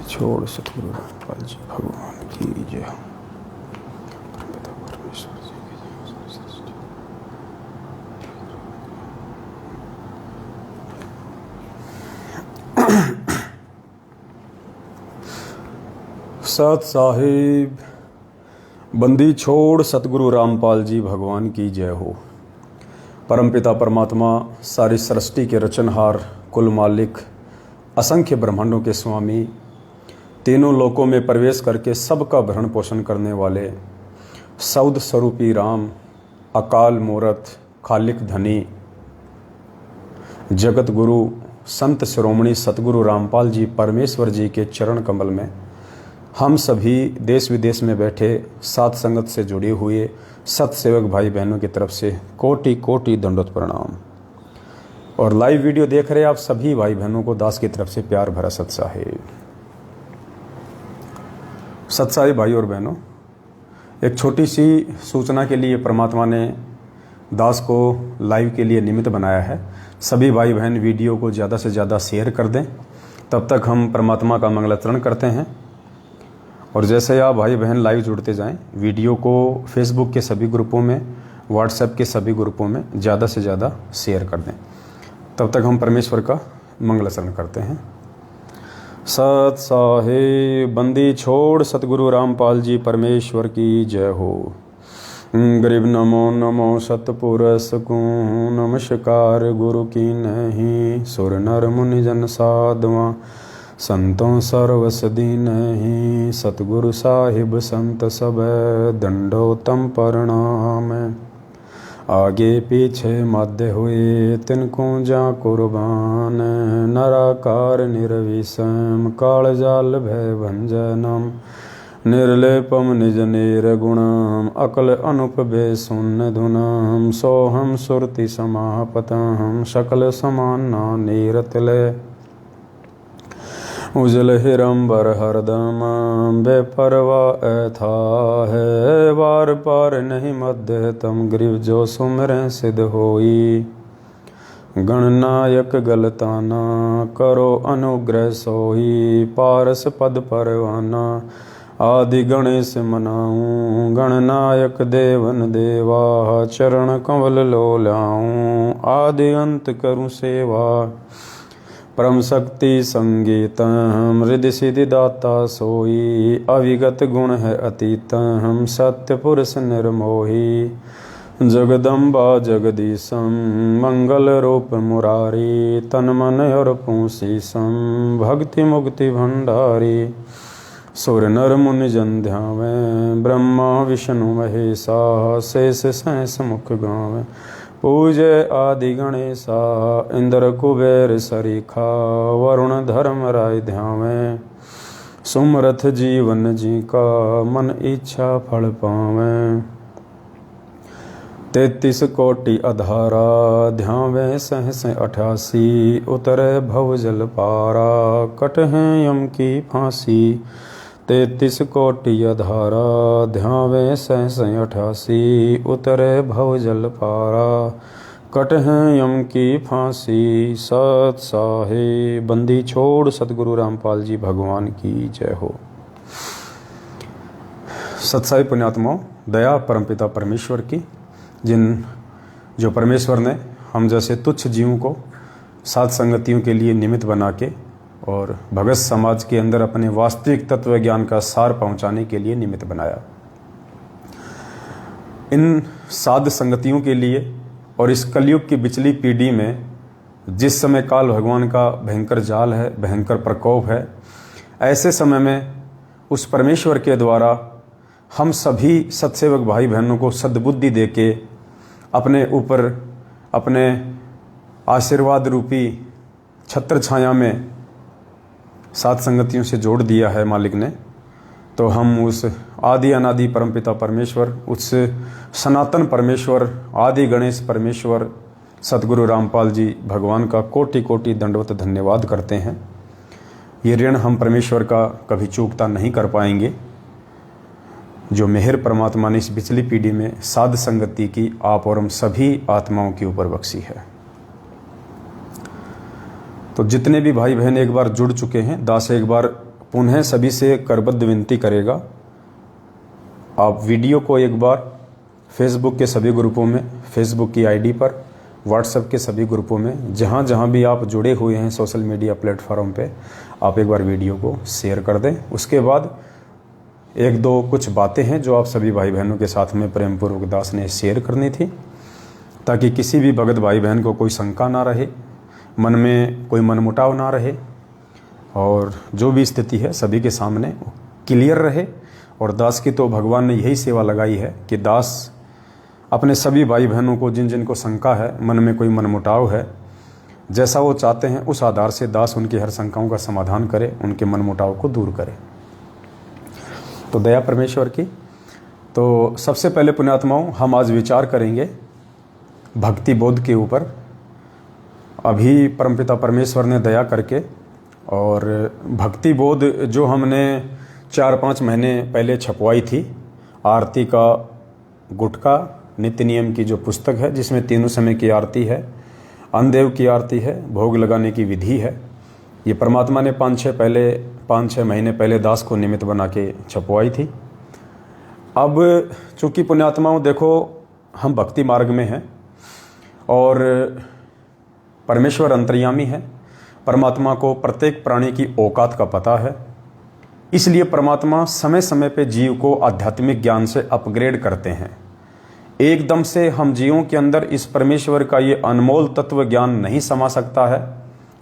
छोड़ सतगुरु रामपाल जी भगवान की जय। पिता परमेश्वर जी की जय। सत साहिब बंदी छोड़ सतगुरु रामपाल जी भगवान की जय हो। परमपिता परमात्मा सारी सृष्टि के रचनहार, कुल मालिक, असंख्य ब्रह्मांडों के स्वामी, तीनों लोकों में प्रवेश करके सबका भरण पोषण करने वाले सौद स्वरूपी राम, अकाल मूरत, खालिक धनी, जगत गुरु, संत शिरोमणि सतगुरु रामपाल जी परमेश्वर जी के चरण कमल में हम सभी देश विदेश में बैठे साथ संगत से जुड़े हुए सतसेवक भाई बहनों की तरफ से कोटि कोटि दंडोत प्रणाम। और लाइव वीडियो देख रहे आप सभी भाई बहनों को दास की तरफ से प्यार भरा सत्साहिब। सत्साहिब भाई और बहनों, एक छोटी सी सूचना के लिए परमात्मा ने दास को लाइव के लिए निमित्त बनाया है। सभी भाई बहन वीडियो को ज़्यादा से ज़्यादा शेयर कर दें, तब तक हम परमात्मा का मंगलाचरण करते हैं। और जैसे आप भाई बहन लाइव जुड़ते जाएं, वीडियो को फेसबुक के सभी ग्रुपों में, व्हाट्सएप के सभी ग्रुपों में ज़्यादा से ज़्यादा शेयर कर दें, तब तक हम परमेश्वर का मंगलाचरण करते हैं। सत साहिब बंदी छोड़ सतगुरु रामपाल जी परमेश्वर की जय हो। गरीब नमो नमो सतपुरुष को नमस्कार गुरु की नहीं, सुर नर मुनि जन साधवा संतों सर्वसदी नहीं, सतगुरु साहिब संत सब दंडोतम प्रणाम। आगे पीछे मध्य हुए तिनको जा कुर्बान, नराकार निर्विषम काल जाल भय भंजनम, निर्लेपम निज निर्गुणम अकल अनुपभे शून्य धुनम, सोहम सुरति समापतम सकल समाना नीरतले, उजल हिरंबर हरदम बेपरवा ऐथा है, वार पार नहीं मध्य तम ग्रीव जो सुमरें सिद्ध होई, गणनायक गलताना करो अनुग्रह सोई, पारस पद परवाना आदि गणेश मनाऊं, गणनायक देवन देवा चरण कमल लो लाऊं, आदि अंत करूं सेवा परम शक्ति संगीतम, हृदय सिद्धि दाता सोई, अविगत गुण है अतीतम, सत्य पुरुष निर्मोही, जगदम्बा जगदीशम मंगल रूप मुरारी, तन मन और पूसीसम भक्ति मुक्ति भंडारी, सुर नर मुनि जन ध्यावें, ब्रह्मा विष्णु महेशा शेष सहस मुख गावें, पूजे आदि गणेशा इंद्र कुबेर सरीखा, वरुण धर्म राय ध्यावें, सुमरथ जीवन जी का मन इच्छा फल पावें, 33 कोटि अधारा ध्यावें सहस 88, उतरे भव जल पारा कटहें यम की फांसी, 33 कोटि अधारा ध्यावें सहस 88, उतरे भव जल पारा कटहें यम की फांसी। सत साहिब बंदी छोड़ सतगुरु रामपाल जी भगवान की जय हो। सत्साई पुण्यात्माओं, दया परमपिता परमेश्वर की, जो परमेश्वर ने हम जैसे तुच्छ जीवों को सात संगतियों के लिए निमित्त बना के और भगत समाज के अंदर अपने वास्तविक तत्व ज्ञान का सार पहुंचाने के लिए निमित्त बनाया। इन साध संगतियों के लिए और इस कलयुग की बिचली पीढ़ी में जिस समय काल भगवान का भयंकर जाल है, भयंकर प्रकोप है, ऐसे समय में उस परमेश्वर के द्वारा हम सभी सत्सेवक भाई बहनों को सद्बुद्धि देके अपने ऊपर अपने आशीर्वाद रूपी छत्र छाया में सात संगतियों से जोड़ दिया है मालिक ने। तो हम उस आदि अनादि परमपिता परमेश्वर, उस सनातन परमेश्वर, आदि गणेश परमेश्वर सतगुरु रामपाल जी भगवान का कोटि कोटि दंडवत धन्यवाद करते हैं। ये ऋण हम परमेश्वर का कभी चूकता नहीं कर पाएंगे, जो मेहर परमात्मा ने इस पिछली पीढ़ी में साध संगति की आप और हम सभी आत्माओं के ऊपर बख्शी है। तो जितने भी भाई बहन एक बार जुड़ चुके हैं, दास एक बार पुनः सभी से करबद्ध विनती करेगा, आप वीडियो को एक बार फेसबुक के सभी ग्रुपों में, फेसबुक की आईडी पर, व्हाट्सएप के सभी ग्रुपों में, जहाँ जहाँ भी आप जुड़े हुए हैं सोशल मीडिया प्लेटफॉर्म पे, आप एक बार वीडियो को शेयर कर दें। उसके बाद एक दो कुछ बातें हैं जो आप सभी भाई बहनों के साथ में प्रेम पूर्वक दास ने शेयर करनी थी, ताकि किसी भी भगत भाई बहन को कोई शंका ना रहे, मन में कोई मनमुटाव ना रहे, और जो भी स्थिति है सभी के सामने क्लियर रहे। और दास की तो भगवान ने यही सेवा लगाई है कि दास अपने सभी भाई बहनों को, जिन जिन को शंका है, मन में कोई मनमुटाव है, जैसा वो चाहते हैं उस आधार से दास उनकी हर शंकाओं का समाधान करे, उनके मनमुटाव को दूर करे। तो दया परमेश्वर की। तो सबसे पहले पुण्यात्माओं, हम आज विचार करेंगे भक्ति बोध के ऊपर। अभी परमपिता परमेश्वर ने दया करके और भक्ति बोध जो हमने 4-5 महीने पहले छपवाई थी, आरती का गुटका नित्य नियम की जो पुस्तक है, जिसमें तीनों समय की आरती है, अन्नदेव की आरती है, भोग लगाने की विधि है, ये परमात्मा ने 5-6 महीने पहले दास को निमित्त बना के छपवाई थी। अब चूँकि पुण्यात्माओं देखो, हम भक्ति मार्ग में हैं और परमेश्वर अंतर्यामी है, परमात्मा को प्रत्येक प्राणी की औकात का पता है, इसलिए परमात्मा समय समय पे जीव को आध्यात्मिक ज्ञान से अपग्रेड करते हैं। एकदम से हम जीवों के अंदर इस परमेश्वर का ये अनमोल तत्व ज्ञान नहीं समा सकता है,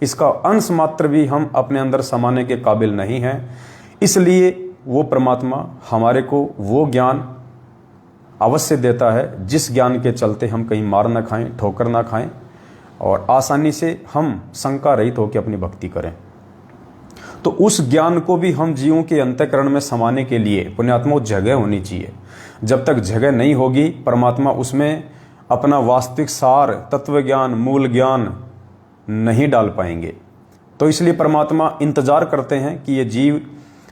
इसका अंश मात्र भी हम अपने अंदर समाने के काबिल नहीं हैं। इसलिए वो परमात्मा हमारे को वो ज्ञान अवश्य देता है, जिस ज्ञान के चलते हम कहीं मार ना खाएं, ठोकर ना खाएं, और आसानी से हम शंका रहित होकर अपनी भक्ति करें। तो उस ज्ञान को भी हम जीवों के अंतःकरण में समाने के लिए पुण्यात्मा जगह होनी चाहिए। जब तक जगह नहीं होगी, परमात्मा उसमें अपना वास्तविक सार, तत्व ज्ञान, मूल ज्ञान नहीं डाल पाएंगे। तो इसलिए परमात्मा इंतजार करते हैं कि ये जीव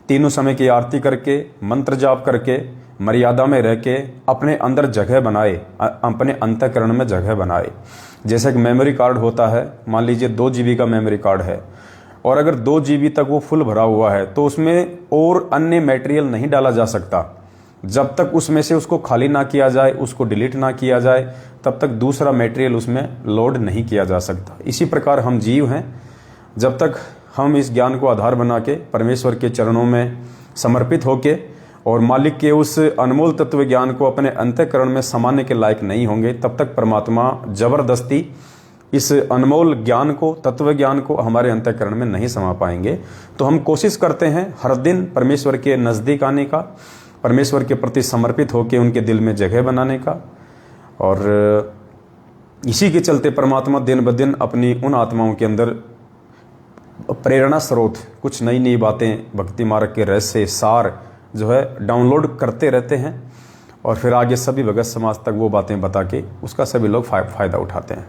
तीनों समय की आरती करके, मंत्र जाप करके, मर्यादा में रह के अपने अंदर जगह बनाए, अपने अंतःकरण में जगह बनाए। जैसे कि मेमोरी कार्ड होता है, मान लीजिए 2 GB का मेमोरी कार्ड है, और अगर 2 GB तक वो फुल भरा हुआ है तो उसमें और अन्य मटेरियल नहीं डाला जा सकता। जब तक उसमें से उसको खाली ना किया जाए, उसको डिलीट ना किया जाए, तब तक दूसरा मटेरियल उसमें लोड नहीं किया जा सकता। इसी प्रकार हम जीव हैं, जब तक हम इस ज्ञान को आधार बना के परमेश्वर के चरणों में समर्पित होके और मालिक के उस अनमोल तत्व ज्ञान को अपने अंतःकरण में समाने के लायक नहीं होंगे, तब तक परमात्मा जबरदस्ती इस अनमोल ज्ञान को, तत्व ज्ञान को हमारे अंतःकरण में नहीं समा पाएंगे। तो हम कोशिश करते हैं हर दिन परमेश्वर के नज़दीक आने का, परमेश्वर के प्रति समर्पित होकर उनके दिल में जगह बनाने का, और इसी के चलते परमात्मा दिन ब दिन अपनी उन आत्माओं के अंदर प्रेरणा स्रोत, कुछ नई नई बातें, भक्ति मार्ग के रहस्य सार जो है डाउनलोड करते रहते हैं, और फिर आगे सभी भगत समाज तक वो बातें बता के उसका सभी लोग फ़ायदा उठाते हैं।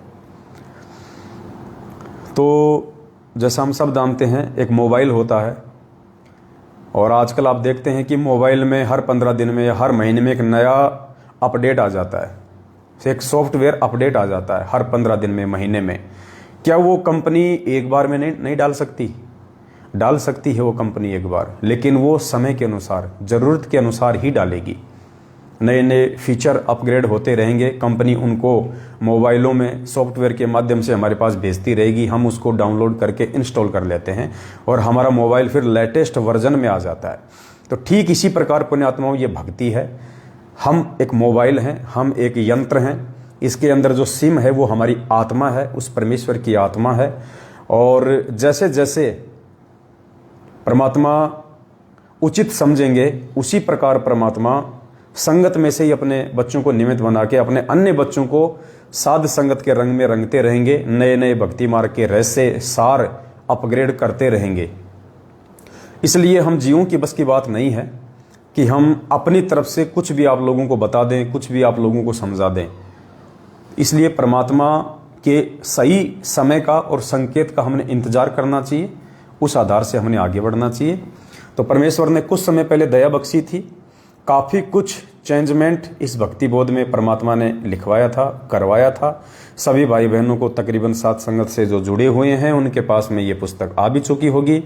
तो जैसा हम सब जानते हैं, एक मोबाइल होता है, और आजकल आप देखते हैं कि मोबाइल में हर 15 दिन में या हर महीने में एक नया अपडेट आ जाता है, एक सॉफ्टवेयर अपडेट आ जाता है हर 15 दिन में, महीने में। क्या वो कंपनी एक बार में नहीं डाल सकती? डाल सकती है वो कंपनी एक बार, लेकिन वो समय के अनुसार, ज़रूरत के अनुसार ही डालेगी। नए नए फीचर अपग्रेड होते रहेंगे, कंपनी उनको मोबाइलों में सॉफ्टवेयर के माध्यम से हमारे पास भेजती रहेगी, हम उसको डाउनलोड करके इंस्टॉल कर लेते हैं और हमारा मोबाइल फिर लेटेस्ट वर्जन में आ जाता है। तो ठीक इसी प्रकार पुण्यात्माओं ये भक्ति है। हम एक मोबाइल हैं, हम एक यंत्र हैं, इसके अंदर जो सिम है वो हमारी आत्मा है, उस परमेश्वर की आत्मा है। और जैसे जैसे परमात्मा उचित समझेंगे, उसी प्रकार परमात्मा संगत में से ही अपने बच्चों को निमित्त बना के अपने अन्य बच्चों को साध संगत के रंग में रंगते रहेंगे, नए नए भक्ति मार्ग के रहस्य सार अपग्रेड करते रहेंगे। इसलिए हम जीवों की बस की बात नहीं है कि हम अपनी तरफ से कुछ भी आप लोगों को बता दें, कुछ भी आप लोगों को समझा दें। इसलिए परमात्मा के सही समय का और संकेत का हमने इंतजार करना चाहिए, उस आधार से हमने आगे बढ़ना चाहिए। तो परमेश्वर ने कुछ समय पहले दया बख्शी थी, काफ़ी कुछ चेंजमेंट इस भक्ति बोध में परमात्मा ने लिखवाया था, करवाया था। सभी भाई बहनों को तकरीबन साथ संगत से जो जुड़े हुए हैं उनके पास में ये पुस्तक आ भी चुकी होगी।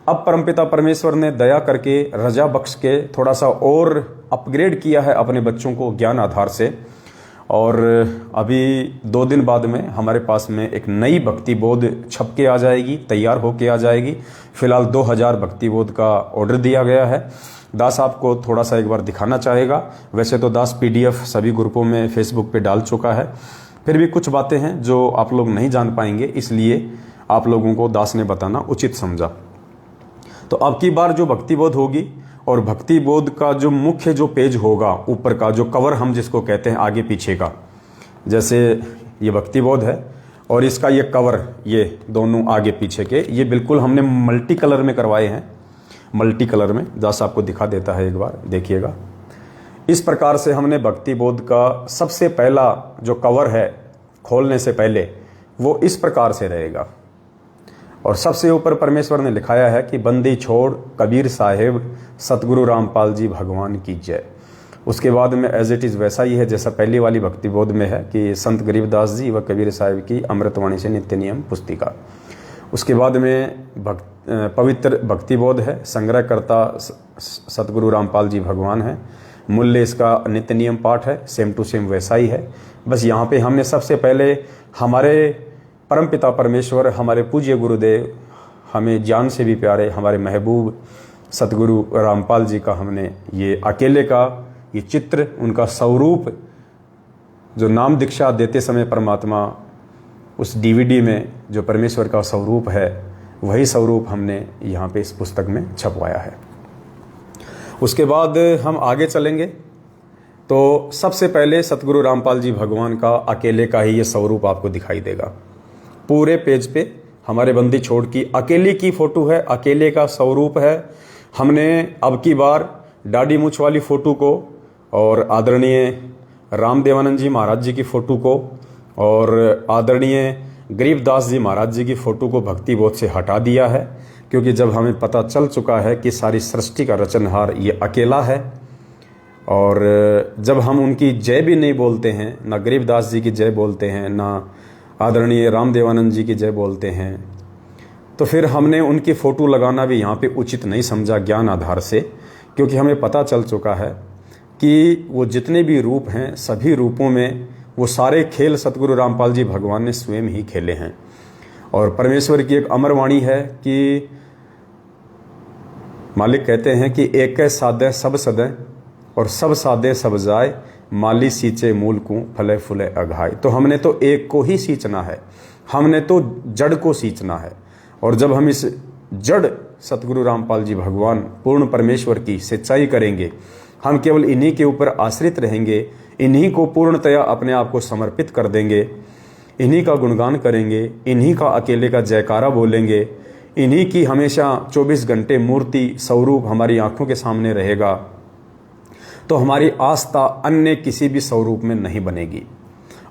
अब परमपिता परमेश्वर ने दया करके रजा बख्श के थोड़ा सा और अपग्रेड किया है अपने बच्चों को ज्ञान आधार से। और अभी 2 दिन बाद में हमारे पास में एक नई भक्ति बोध छप के आ जाएगी, तैयार होके आ जाएगी। फिलहाल 2000 भक्ति बोध का ऑर्डर दिया गया है। दास आपको थोड़ा सा एक बार दिखाना चाहेगा। वैसे तो दास PDF सभी ग्रुपों में फेसबुक पे डाल चुका है, फिर भी कुछ बातें हैं जो आप लोग नहीं जान पाएंगे, इसलिए आप लोगों को दास ने बताना उचित समझा। तो अब की बार जो भक्ति बोध होगी और भक्ति बोध का जो मुख्य जो पेज होगा, ऊपर का जो कवर हम जिसको कहते हैं आगे पीछे का, जैसे ये भक्ति बोध है और इसका ये कवर, ये दोनों आगे पीछे के, ये बिल्कुल हमने मल्टी कलर में करवाए हैं। मल्टी कलर में दास आपको दिखा देता है, एक बार देखिएगा। इस प्रकार से हमने भक्ति बोध का सबसे पहला जो कवर है खोलने से पहले वो इस प्रकार से रहेगा। और सबसे ऊपर परमेश्वर ने लिखाया है कि बंदी छोड़ कबीर साहिब सतगुरु रामपाल जी भगवान की जय। उसके बाद में एज इट इज़ वैसा ही है जैसा पहली वाली भक्ति बोध में है कि संत गरीबदास जी व कबीर साहिब की अमृतवाणी से नित्य नियम पुस्तिका। उसके बाद में पवित्र भक्ति बोध है, संग्रहकर्ता सतगुरु रामपाल जी भगवान है। मूल्य इसका नित्य नियम पाठ है, सेम टू सेम वैसा ही है। बस यहाँ पे हमने सबसे पहले हमारे परमपिता परमेश्वर, हमारे पूज्य गुरुदेव, हमें जान से भी प्यारे हमारे महबूब सतगुरु रामपाल जी का हमने ये अकेले का ये चित्र, उनका स्वरूप जो नाम दीक्षा देते समय परमात्मा उस DVD में जो परमेश्वर का स्वरूप है, वही स्वरूप हमने यहाँ पे इस पुस्तक में छपवाया है। उसके बाद हम आगे चलेंगे तो सबसे पहले सतगुरु रामपाल जी भगवान का अकेले का ही ये स्वरूप आपको दिखाई देगा। पूरे पेज पे हमारे बंदी छोड़ की अकेले की फोटो है, अकेले का स्वरूप है। हमने अब की बार दाढ़ी मूछ वाली फोटो को और आदरणीय रामदेवानंद जी महाराज जी की फोटो को और आदरणीय गरीबदास जी महाराज जी की फोटो को भक्ति बोध से हटा दिया है, क्योंकि जब हमें पता चल चुका है कि सारी सृष्टि का रचनहार ये अकेला है। और जब हम उनकी जय भी नहीं बोलते हैं, ना गरीबदास जी की जय बोलते हैं, ना आदरणीय रामदेवानंद जी की जय बोलते हैं, तो फिर हमने उनकी फ़ोटो लगाना भी यहाँ पे उचित नहीं समझा ज्ञान आधार से, क्योंकि हमें पता चल चुका है कि वो जितने भी रूप हैं सभी रूपों में वो सारे खेल सतगुरु रामपाल जी भगवान ने स्वयं ही खेले हैं। और परमेश्वर की एक अमर वाणी है कि मालिक कहते हैं कि एक सादे सब सदै और सब सादे सब जाए, माली सींचे मूल को फले फूले अघाय। तो हमने तो एक को ही सींचना है, हमने तो जड़ को सींचना है। और जब हम इस जड़ सतगुरु रामपाल जी भगवान पूर्ण परमेश्वर की सिंचाई करेंगे, हम केवल इन्हीं के ऊपर आश्रित रहेंगे, इन्हीं को पूर्णतया अपने आप को समर्पित कर देंगे, इन्हीं का गुणगान करेंगे, इन्हीं का अकेले का जयकारा बोलेंगे, इन्हीं की हमेशा 24 घंटे मूर्ति स्वरूप हमारी आंखों के सामने रहेगा, तो हमारी आस्था अन्य किसी भी स्वरूप में नहीं बनेगी।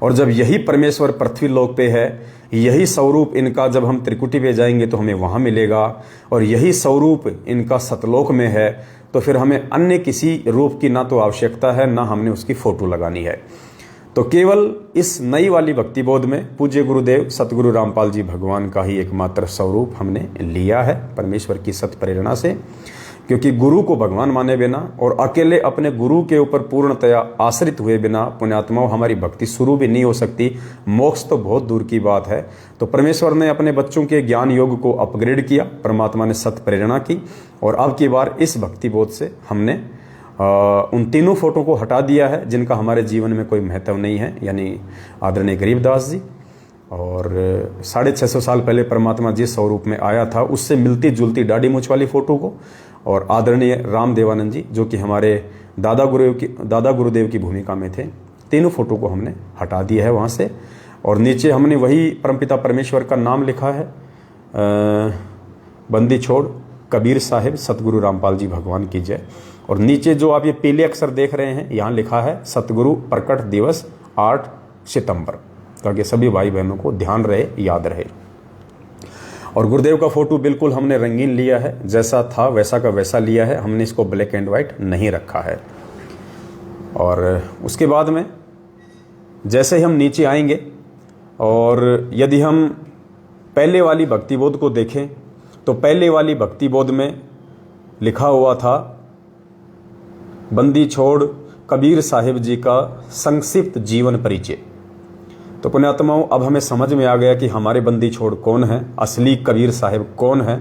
और जब यही परमेश्वर पृथ्वी लोक पे है, यही स्वरूप इनका जब हम त्रिकुटी पे जाएंगे तो हमें वहाँ मिलेगा, और यही स्वरूप इनका सतलोक में है, तो फिर हमें अन्य किसी रूप की ना तो आवश्यकता है, ना हमने उसकी फोटो लगानी है। तो केवल इस नई वाली भक्ति बोध में पूज्य गुरुदेव सतगुरु रामपाल जी भगवान का ही एकमात्र स्वरूप हमने लिया है परमेश्वर की सत प्रेरणा से। क्योंकि गुरु को भगवान माने बिना और अकेले अपने गुरु के ऊपर पूर्णतया आश्रित हुए बिना पुण्यात्माओं हमारी भक्ति शुरू भी नहीं हो सकती, मोक्ष तो बहुत दूर की बात है। तो परमेश्वर ने अपने बच्चों के ज्ञान योग को अपग्रेड किया, परमात्मा ने सत प्रेरणा की, और अब की बार इस भक्ति बोध से हमने उन तीनों फोटो को हटा दिया है जिनका हमारे जीवन में कोई महत्व नहीं है, यानी आदरणीय गरीबदास जी और 650 साल पहले परमात्मा जिस स्वरूप में आया था उससे मिलती जुलती दाढ़ी मूछ वाली फोटो को, और आदरणीय रामदेवानंद जी जो कि हमारे दादा गुरुदेव की भूमिका में थे, तीनों फोटो को हमने हटा दिया है वहाँ से। और नीचे हमने वही परमपिता परमेश्वर का नाम लिखा है, बंदी छोड़ कबीर साहिब सतगुरु रामपाल जी भगवान की जय। और नीचे जो आप ये पीले अक्षर देख रहे हैं, यहाँ लिखा है सतगुरु प्रकट दिवस 8 सितंबर, ताकि सभी भाई बहनों को ध्यान रहे, याद रहे। और गुरुदेव का फोटो बिल्कुल हमने रंगीन लिया है, जैसा था वैसा का वैसा लिया है, हमने इसको ब्लैक एंड वाइट नहीं रखा है। और उसके बाद में जैसे ही हम नीचे आएंगे और यदि हम पहले वाली भक्ति बोध को देखें तो पहले वाली भक्ति बोध में लिखा हुआ था, बंदी छोड़ कबीर साहिब जी का संक्षिप्त जीवन परिचय। तो पुण्यात्माओं, अब हमें समझ में आ गया कि हमारे बंदी छोड़ कौन है, असली कबीर साहिब कौन है।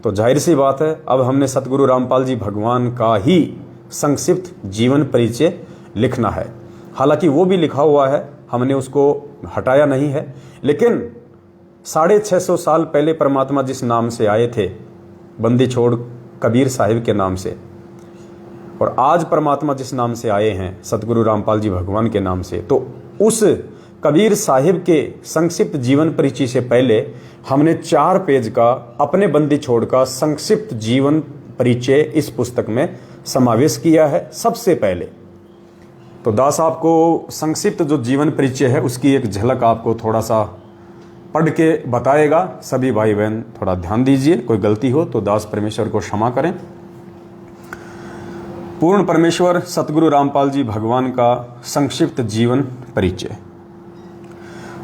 तो जाहिर सी बात है, अब हमने सतगुरु रामपाल जी भगवान का ही संक्षिप्त जीवन परिचय लिखना है। हालांकि वो भी लिखा हुआ है, हमने उसको हटाया नहीं है, लेकिन 650 साल पहले परमात्मा जिस नाम से आए थे, बंदी छोड़ कबीर साहिब के नाम से, और आज परमात्मा जिस नाम से आए हैं, सतगुरु रामपाल जी भगवान के नाम से, तो उस कबीर साहिब के संक्षिप्त जीवन परिचय से पहले हमने 4 पेज का अपने बंदी छोड़ का संक्षिप्त जीवन परिचय इस पुस्तक में समावेश किया है सबसे पहले। तो दास आपको संक्षिप्त जो जीवन परिचय है उसकी एक झलक आपको थोड़ा सा पढ़ के बताएगा। सभी भाई बहन थोड़ा ध्यान दीजिए, कोई गलती हो तो दास परमेश्वर को क्षमा करें। पूर्ण परमेश्वर सतगुरु रामपाल जी भगवान का संक्षिप्त जीवन परिचय।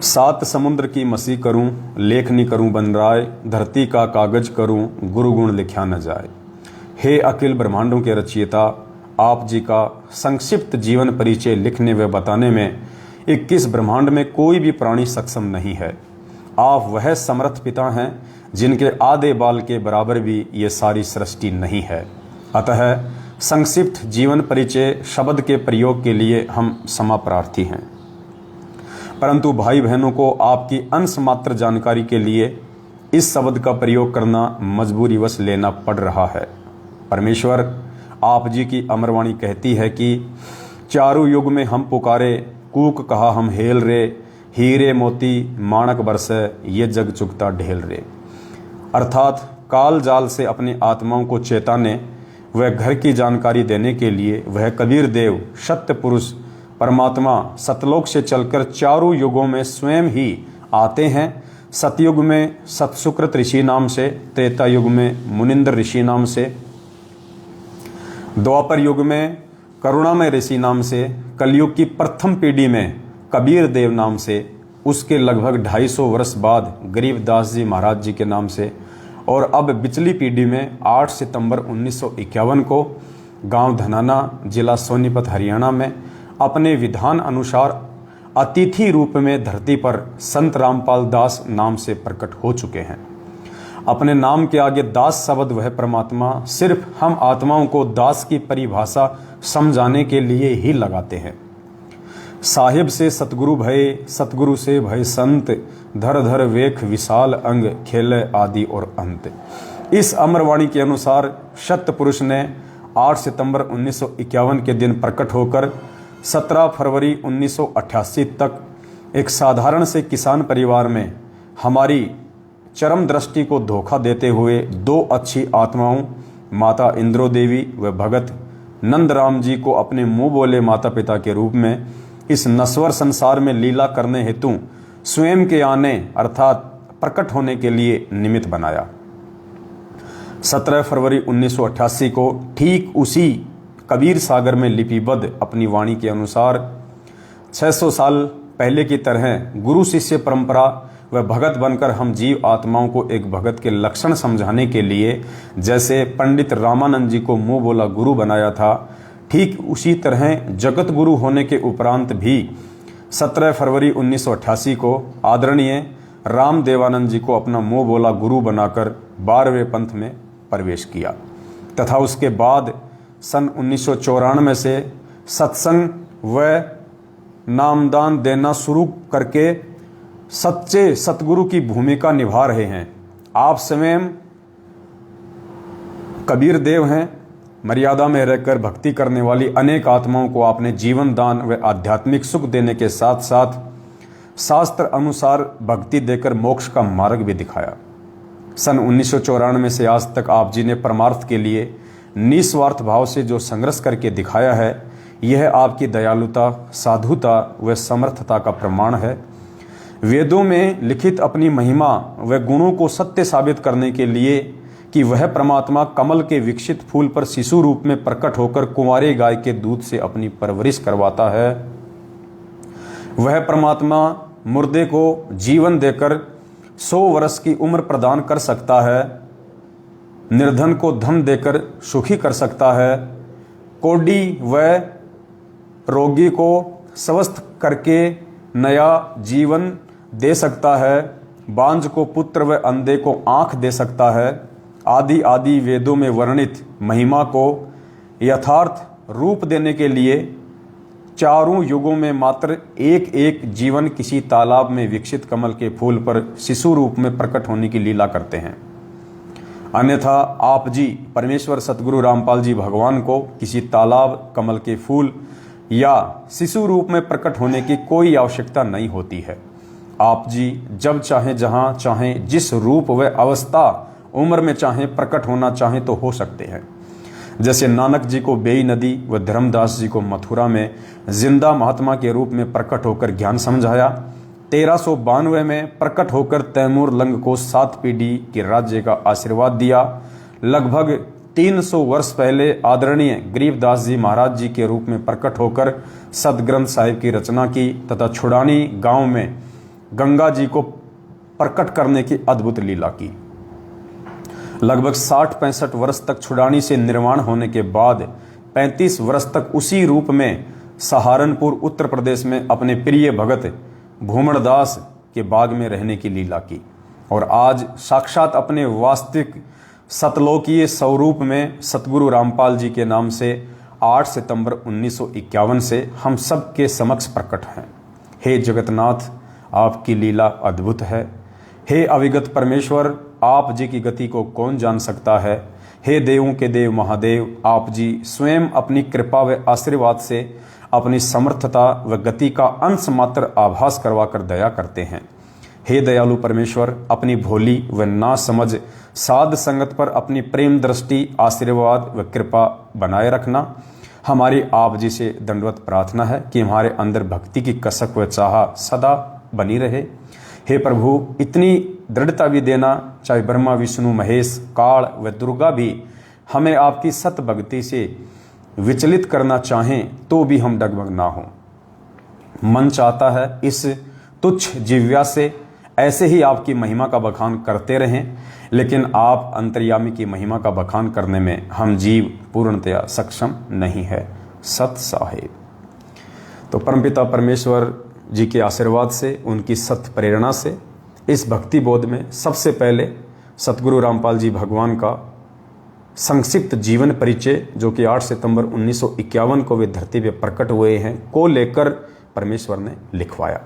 7 समुद्र की मसी करूं, लेखनी करूं बनराय, धरती का कागज करूं, गुरु गुण लिखा न जाए। हे अखिल ब्रह्मांडों के रचयिता, आप जी का संक्षिप्त जीवन परिचय लिखने व बताने में 21 ब्रह्मांड में कोई भी प्राणी सक्षम नहीं है। आप वह समर्थ पिता हैं जिनके आधे बाल के बराबर भी ये सारी सृष्टि नहीं है। अतः संक्षिप्त जीवन परिचय शब्द के प्रयोग के लिए हम क्षमा प्रार्थी हैं, परंतु भाई बहनों को आपकी अंश मात्र जानकारी के लिए इस शब्द का प्रयोग करना मजबूरीवश लेना पड़ रहा है। परमेश्वर आप जी की अमरवाणी कहती है कि चारों युग में हम पुकारे, कूक कहा हम हेल रे, हीरे मोती माणक बरसे, ये जग चुकता ढेल रे। अर्थात काल जाल से अपनी आत्माओं को चेताने वह घर की जानकारी देने के लिए वह कबीर देव सत्य पुरुष परमात्मा सतलोक से चलकर चारों युगों में स्वयं ही आते हैं। सतयुग में सतसुकृत ऋषि नाम से, त्रेता युग में मुनिंद्र ऋषि नाम से, द्वापर युग में करुणामय ऋषि नाम से, कलयुग की प्रथम पीढ़ी में कबीर देव नाम से, उसके लगभग 250 वर्ष बाद गरीबदास जी महाराज जी के नाम से, और अब बिचली पीढ़ी में 8 सितंबर 1951 को गांव धनाना, जिला सोनीपत, हरियाणा में अपने विधान अनुसार अतिथि रूप में धरती पर संत रामपाल दास नाम से प्रकट हो चुके हैं। अपने नाम के आगे दास शब्द वह परमात्मा सिर्फ हम आत्माओं को दास की परिभाषा समझाने के लिए ही लगाते हैं। साहिब से सतगुरु भय, सतगुरु से भय संत, धर धर वेख विशाल अंग, खेले आदि और अंत। इस अमरवाणी के अनुसार सत्य पुरुष ने 8 सितंबर 1951 के दिन प्रकट होकर 17 फरवरी 1988 तक एक साधारण से किसान परिवार में हमारी चरम दृष्टि को धोखा देते हुए 2 अच्छी आत्माओं माता इंद्रो देवी व भगत नंदराम जी को अपने मुंह बोले माता पिता के रूप में इस नश्वर संसार में लीला करने हेतु स्वयं के आने अर्थात प्रकट होने के लिए निमित्त बनाया। 17 फरवरी 1988 को ठीक उसी कबीर सागर में लिपिबद्ध अपनी वाणी के अनुसार 600 साल पहले की तरह गुरु शिष्य परंपरा व भगत बनकर हम जीव आत्माओं को एक भगत के लक्षण समझाने के लिए जैसे पंडित रामानंद जी को मुंह बोला गुरु बनाया था, ठीक उसी तरह जगत गुरु होने के उपरांत भी 17 फरवरी 1988 को आदरणीय राम देवानंद जी को अपना मुंह बोला गुरु बनाकर 12वें पंथ में प्रवेश किया तथा उसके बाद सन 1994 से सत्संग व नामदान देना शुरू करके सच्चे सतगुरु की भूमिका निभा रहे हैं। आप स्वयं कबीर देव हैं। मर्यादा में रहकर भक्ति करने वाली अनेक आत्माओं को आपने जीवन दान व आध्यात्मिक सुख देने के साथ साथ शास्त्र अनुसार भक्ति देकर मोक्ष का मार्ग भी दिखाया। सन 1994 से आज तक आप जी ने परमार्थ के लिए निस्वार्थ भाव से जो संघर्ष करके दिखाया है, यह आपकी दयालुता, साधुता व समर्थता का प्रमाण है। वेदों में लिखित अपनी महिमा व गुणों को सत्य साबित करने के लिए कि वह परमात्मा कमल के विकसित फूल पर शिशु रूप में प्रकट होकर कुंवारे गाय के दूध से अपनी परवरिश करवाता है, वह परमात्मा मुर्दे को जीवन देकर 100 वर्ष की उम्र प्रदान कर सकता है, निर्धन को धन देकर सुखी कर सकता है, कोढ़ी व रोगी को स्वस्थ करके नया जीवन दे सकता है, बांझ को पुत्र व अंधे को आँख दे सकता है, आदि आदि वेदों में वर्णित महिमा को यथार्थ रूप देने के लिए चारों युगों में मात्र एक एक जीवन किसी तालाब में विकसित कमल के फूल पर शिशु रूप में प्रकट होने की लीला करते हैं। अन्यथा आप जी परमेश्वर सतगुरु रामपाल जी भगवान को किसी तालाब, कमल के फूल या शिशु रूप में प्रकट होने की कोई आवश्यकता नहीं होती है। आप जी जब चाहें, जहां चाहें, जिस रूप व अवस्था उम्र में चाहें प्रकट होना चाहें तो हो सकते हैं। जैसे नानक जी को बेई नदी व धर्मदास जी को मथुरा में जिंदा महात्मा के रूप में प्रकट होकर ज्ञान समझाया, 1392 में प्रकट होकर तैमूर लंग को 7 पीढ़ी के राज्य का आशीर्वाद दिया, लगभग 300 वर्ष पहले आदरणीय गरीबदास जी महाराज जी के रूप में प्रकट होकर सदग्रंथ साहिब की रचना की तथा छुड़ानी गांव में गंगा जी को प्रकट करने की अद्भुत लीला की। लगभग 60-65 वर्ष तक छुड़ानी से निर्वाण होने के बाद 35 वर्ष तक उसी रूप में सहारनपुर उत्तर प्रदेश में अपने प्रिय भगत भूमणदास के बाग में रहने की लीला की और आज साक्षात अपने वास्तविक सतलोकीय स्वरूप में सतगुरु रामपाल जी के नाम से 8 सितंबर 1951 से हम सब के समक्ष प्रकट हैं। हे जगतनाथ, आपकी लीला अद्भुत है। हे अविगत परमेश्वर, आप जी की गति को कौन जान सकता है। हे देवों के देव महादेव, आप जी स्वयं अपनी कृपा व आशीर्वाद से अपनी समर्थता व गति का अंश मात्र आभास करवाकर दया करते हैं। हे दयालु परमेश्वर, अपनी भोली व ना समझ साध संगत पर अपनी प्रेम दृष्टि, आशीर्वाद व कृपा बनाए रखना। हमारी आप जी से दंडवत प्रार्थना है कि हमारे अंदर भक्ति की कसक व चाह सदा बनी रहे। हे प्रभु, इतनी दृढ़ता भी देना, चाहे ब्रह्मा विष्णु महेश काल व दुर्गा भी हमें आपकी सत भक्ति से विचलित करना चाहें तो भी हम डगमग ना हो। मन चाहता है इस तुच्छ जिव्या से ऐसे ही आपकी महिमा का बखान करते रहें, लेकिन आप अंतर्यामी की महिमा का बखान करने में हम जीव पूर्णतया सक्षम नहीं है। सत साहेब। तो परमपिता परमेश्वर जी के आशीर्वाद से, उनकी सत्य प्रेरणा से इस भक्ति बोध में सबसे पहले सतगुरु रामपाल जी भगवान का संक्षिप्त जीवन परिचय, जो कि 8 सितंबर 1951 को वे धरती पे प्रकट हुए हैं, को लेकर परमेश्वर ने लिखवाया।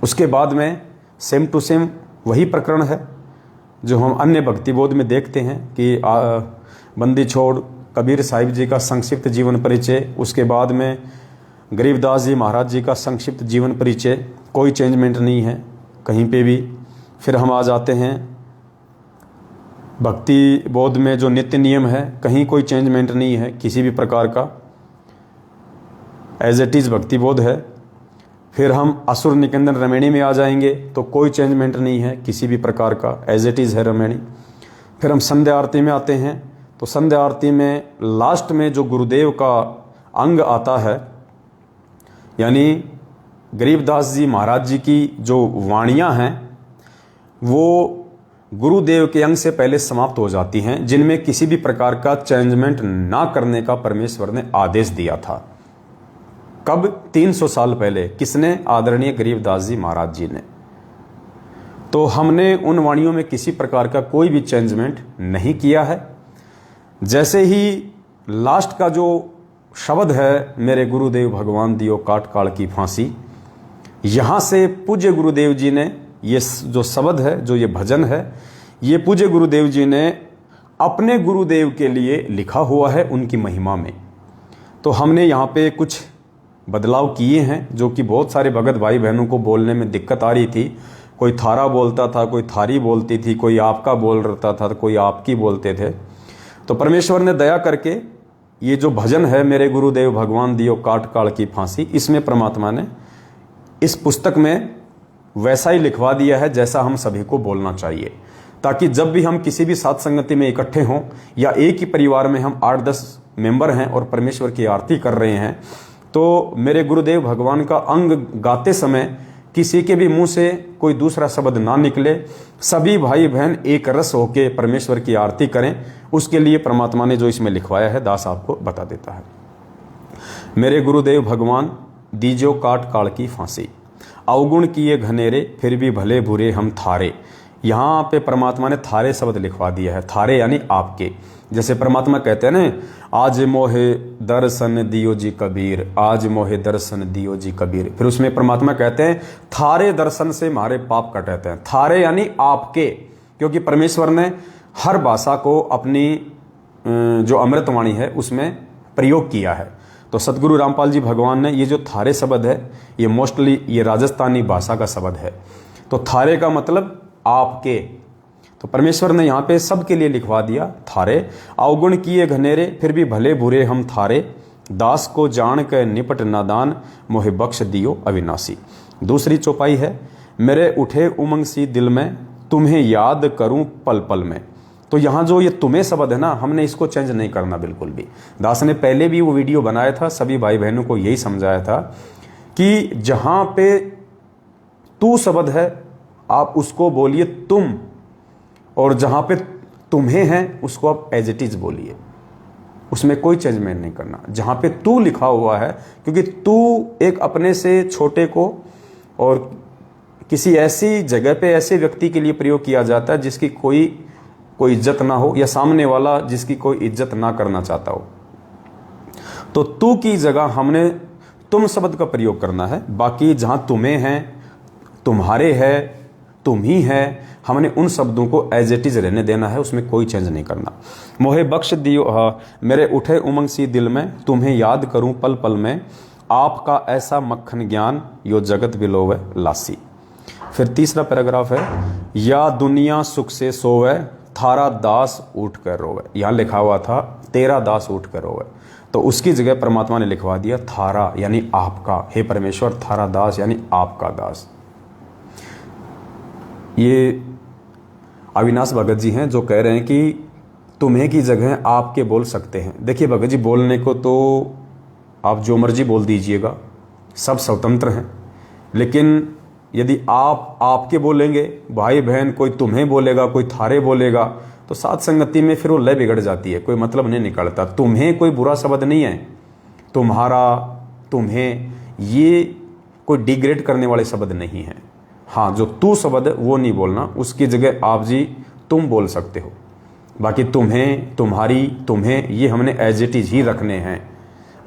उसके बाद में सेम टू सेम वही प्रकरण है जो हम अन्य भक्ति बोध में देखते हैं कि बंदी छोड़ कबीर साहिब जी का संक्षिप्त जीवन परिचय, उसके बाद में गरीबदास जी महाराज जी का संक्षिप्त जीवन परिचय, कोई चेंजमेंट नहीं है कहीं पे भी। फिर हम आ जाते हैं भक्ति बोध में जो नित्य नियम है, कहीं कोई चेंजमेंट नहीं है किसी भी प्रकार का, एज इट इज़ भक्ति बोध है। फिर हम असुर निकंदन रमैणी में आ जाएंगे तो कोई चेंजमेंट नहीं है किसी भी प्रकार का, एज इट इज़ है रमैणी। फिर हम संध्या आरती में आते हैं तो संध्या आरती में लास्ट में जो गुरुदेव का अंग आता है, यानी गरीबदास जी महाराज जी की जो वाणियाँ हैं वो गुरुदेव के अंग से पहले समाप्त हो जाती हैं, जिनमें किसी भी प्रकार का चेंजमेंट ना करने का परमेश्वर ने आदेश दिया था। कब? 300 साल पहले। किसने? आदरणीय गरीबदास जी महाराज जी ने। तो हमने उन वाणियों में किसी प्रकार का कोई भी चेंजमेंट नहीं किया है। जैसे ही लास्ट का जो शब्द है, मेरे गुरुदेव भगवान दियो काट काल की फांसी, यहाँ से पूज्य गुरुदेव जी ने ये जो शब्द है, जो ये भजन है, ये पूज्य गुरुदेव जी ने अपने गुरुदेव के लिए लिखा हुआ है उनकी महिमा में। तो हमने यहाँ पे कुछ बदलाव किए हैं जो कि बहुत सारे भगत भाई बहनों को बोलने में दिक्कत आ रही थी। कोई थारा बोलता था, कोई थारी बोलती थी, कोई आपका बोल रहा था, कोई आपकी बोलते थे। तो परमेश्वर ने दया करके ये जो भजन है, मेरे गुरुदेव भगवान दियो काट काल की फांसी, इसमें परमात्मा ने इस पुस्तक में वैसा ही लिखवा दिया है जैसा हम सभी को बोलना चाहिए, ताकि जब भी हम किसी भी साथ संगति में इकट्ठे हों या एक ही परिवार में हम 8-10 मेंबर हैं और परमेश्वर की आरती कर रहे हैं, तो मेरे गुरुदेव भगवान का अंग गाते समय किसी के भी मुंह से कोई दूसरा शब्द ना निकले, सभी भाई बहन एक रस होके परमेश्वर की आरती करें, उसके लिए परमात्मा ने जो इसमें लिखवाया है दास आपको बता देता है। मेरे गुरुदेव भगवान दीजो काट काल की फांसी, अवगुण किए घनेरे फिर भी भले बुरे हम थारे। यहाँ पे परमात्मा ने थारे शब्द लिखवा दिया है, थारे यानी आपके। जैसे परमात्मा कहते हैं ना, आज मोहे दर्शन दियो जी कबीर, आज मोहे दर्शन दियो जी कबीर। फिर उसमें परमात्मा कहते हैं थारे दर्शन से हमारे पाप कटते हैं। थारे यानी आपके, क्योंकि परमेश्वर ने हर भाषा को अपनी जो अमृतवाणी है उसमें प्रयोग किया है। तो सतगुरु रामपाल जी भगवान ने ये जो थारे शब्द है, ये मोस्टली ये राजस्थानी भाषा का शब्द है। तो थारे का मतलब आपके, तो परमेश्वर ने यहाँ पे सबके लिए लिखवा दिया थारे। अवगुण किए घनेरे फिर भी भले बुरे हम थारे, दास को जान के निपट नादान, मोहे बख्श दियो अविनाशी। दूसरी चौपाई है, मेरे उठे उमंग सी दिल में, तुम्हें याद करूं पल पल में। तो यहाँ जो ये तुम्हें शब्द है ना, हमने इसको चेंज नहीं करना बिल्कुल भी। दास ने पहले भी वो वीडियो बनाया था, सभी भाई बहनों को यही समझाया था कि जहाँ पे तू शब्द है आप उसको बोलिए तुम, और जहाँ पे तुम्हें है उसको आप एज इट इज बोलिए, उसमें कोई चेंजमेंट नहीं करना। जहाँ पे तू लिखा हुआ है, क्योंकि तू एक अपने से छोटे को और किसी ऐसी जगह पे ऐसे व्यक्ति के लिए प्रयोग किया जाता है जिसकी कोई इज्जत ना हो, या सामने वाला जिसकी कोई इज्जत ना करना चाहता हो। तो तू की जगह हमने तुम शब्द का प्रयोग करना है। बाकी जहाँ तुम्हें है, तुम्हारे है, तुम ही है, हमने उन शब्दों को एज इट इज रहने देना है, उसमें कोई चेंज नहीं करना। मोहे बख्श दियो मेरे उठे उमंग सी दिल में, तुम्हें याद करूं पल पल में, आपका ऐसा मक्खन ज्ञान यो जगत बिलोवे लासी। फिर तीसरा पैराग्राफ है, या दुनिया सुख से सोवे, थारा दास उठ कर रोवे। यहाँ लिखा हुआ था तेरा दास उठ कर रोवे, तो उसकी जगह परमात्मा ने लिखवा दिया थारा यानी आपका। हे परमेश्वर, थारा दास यानी आपका दास। ये अविनाश भगत जी हैं जो कह रहे हैं कि तुम्हें की जगह आपके बोल सकते हैं। देखिए भगत जी, बोलने को तो आप जो मर्जी बोल दीजिएगा, सब स्वतंत्र हैं, लेकिन यदि आप आपके बोलेंगे, भाई बहन कोई तुम्हें बोलेगा, कोई थारे बोलेगा, तो साथ संगति में फिर वो लय बिगड़ जाती है, कोई मतलब नहीं निकलता। तुम्हें कोई बुरा शब्द नहीं है, तुम्हारा, तुम्हें, ये कोई डिग्रेड करने वाले शब्द नहीं है। हाँ, जो तू शब्द वो नहीं बोलना, उसकी जगह आप जी तुम बोल सकते हो। बाकी तुम्हें, तुम्हारी, तुम्हें, ये हमने एज इट इज ही रखने हैं।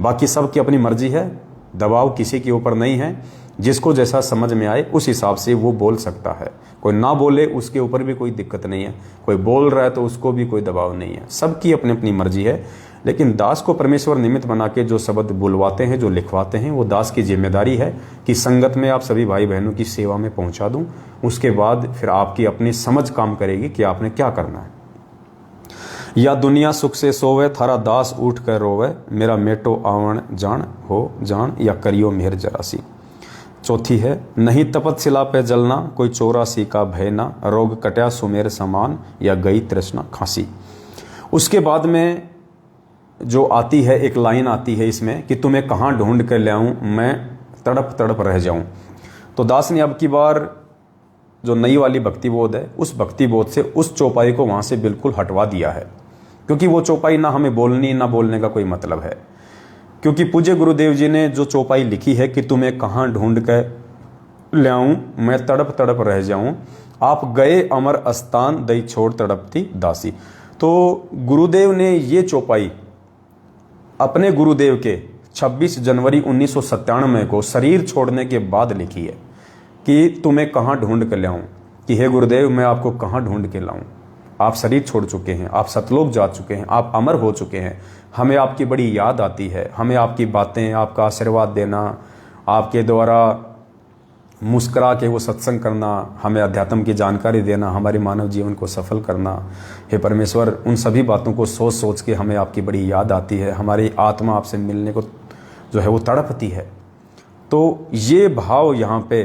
बाकी सब की अपनी मर्जी है, दबाव किसी के ऊपर नहीं है। जिसको जैसा समझ में आए उस हिसाब से वो बोल सकता है। कोई ना बोले उसके ऊपर भी कोई दिक्कत नहीं है, कोई बोल रहा है तो उसको भी कोई दबाव नहीं है। सबकी अपनी अपनी मर्जी है, लेकिन दास को परमेश्वर निमित्त बना के जो शब्द बुलवाते हैं, जो लिखवाते हैं, वो दास की जिम्मेदारी है कि संगत में आप सभी भाई बहनों की सेवा में पहुंचा दूं। उसके बाद फिर आपकी अपनी समझ काम करेगी कि आपने क्या करना है। या दुनिया सुख से सोवे, थारा दास उठ कर रोवे, मेरा मेटो आवण जान हो जान, या करियो मेहर जरासी। चौथी है, नहीं तपतशिला पे जलना, कोई 84 का भय ना, रोग कट्या सुमेर समान, या गई तृष्णा खांसी। उसके बाद में जो आती है एक लाइन आती है इसमें कि तुम्हें कहाँ ढूंढ कर ले आऊं, मैं तड़प तड़प रह जाऊं। तो दास ने अब की बार जो नई वाली भक्ति बोध है, उस भक्ति बोध से उस चौपाई को वहाँ से बिल्कुल हटवा दिया है, क्योंकि वो चौपाई ना हमें बोलनी ना बोलने का कोई मतलब है। क्योंकि पूज्य गुरुदेव जी ने जो चौपाई लिखी है कि तुम्हें कहाँ ढूंढ कर ले आऊं, मैं तड़प तड़प रह जाऊं, आप गए अमर अस्तान, दई छोड़ तड़पती दासी। तो गुरुदेव ने ये चौपाई अपने गुरुदेव के 26 जनवरी 1997 को शरीर छोड़ने के बाद लिखी है कि तुम्हें कहाँ ढूंढ कर ले आऊं, कि हे गुरुदेव मैं आपको कहाँ ढूंढ के लाऊं। आप शरीर छोड़ चुके हैं, आप सतलोक जा चुके हैं, आप अमर हो चुके हैं, हमें आपकी बड़ी याद आती है, हमें आपकी बातें, आपका आशीर्वाद देना, आपके द्वारा मुस्कुरा के वो सत्संग करना, हमें अध्यात्म की जानकारी देना, हमारे मानव जीवन को सफल करना। हे परमेश्वर, उन सभी बातों को सोच सोच के हमें आपकी बड़ी याद आती है, हमारी आत्मा आपसे मिलने को जो है वो तड़पती है। तो ये भाव यहाँ पे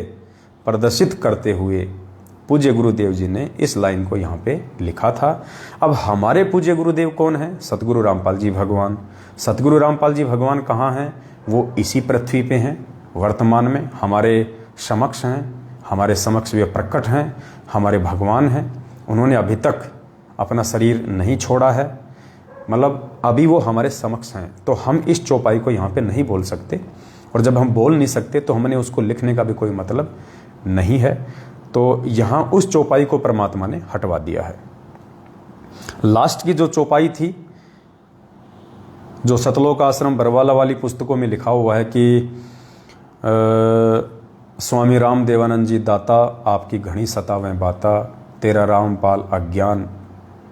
प्रदर्शित करते हुए पूज्य गुरुदेव जी ने इस लाइन को यहाँ पे लिखा था। अब हमारे पूज्य गुरुदेव कौन है? सतगुरु रामपाल जी भगवान। सतगुरु रामपाल जी भगवान कहाँ हैं? वो इसी पृथ्वी पे हैं वर्तमान में, हमारे समक्ष हैं, हमारे समक्ष वे प्रकट हैं, हमारे भगवान हैं। उन्होंने अभी तक अपना शरीर नहीं छोड़ा है, मतलब अभी वो हमारे समक्ष हैं। तो हम इस चौपाई को यहाँ पे नहीं बोल सकते, और जब हम बोल नहीं सकते तो हमने उसको लिखने का भी कोई मतलब नहीं है। तो यहाँ उस चौपाई को परमात्मा ने हटवा दिया है। लास्ट की जो चौपाई थी, जो सतलोक आश्रम बरवाला वाली पुस्तकों में लिखा हुआ है कि स्वामी राम देवानंद जी दाता आपकी घनी सतावें बाता, तेरा रामपाल अज्ञान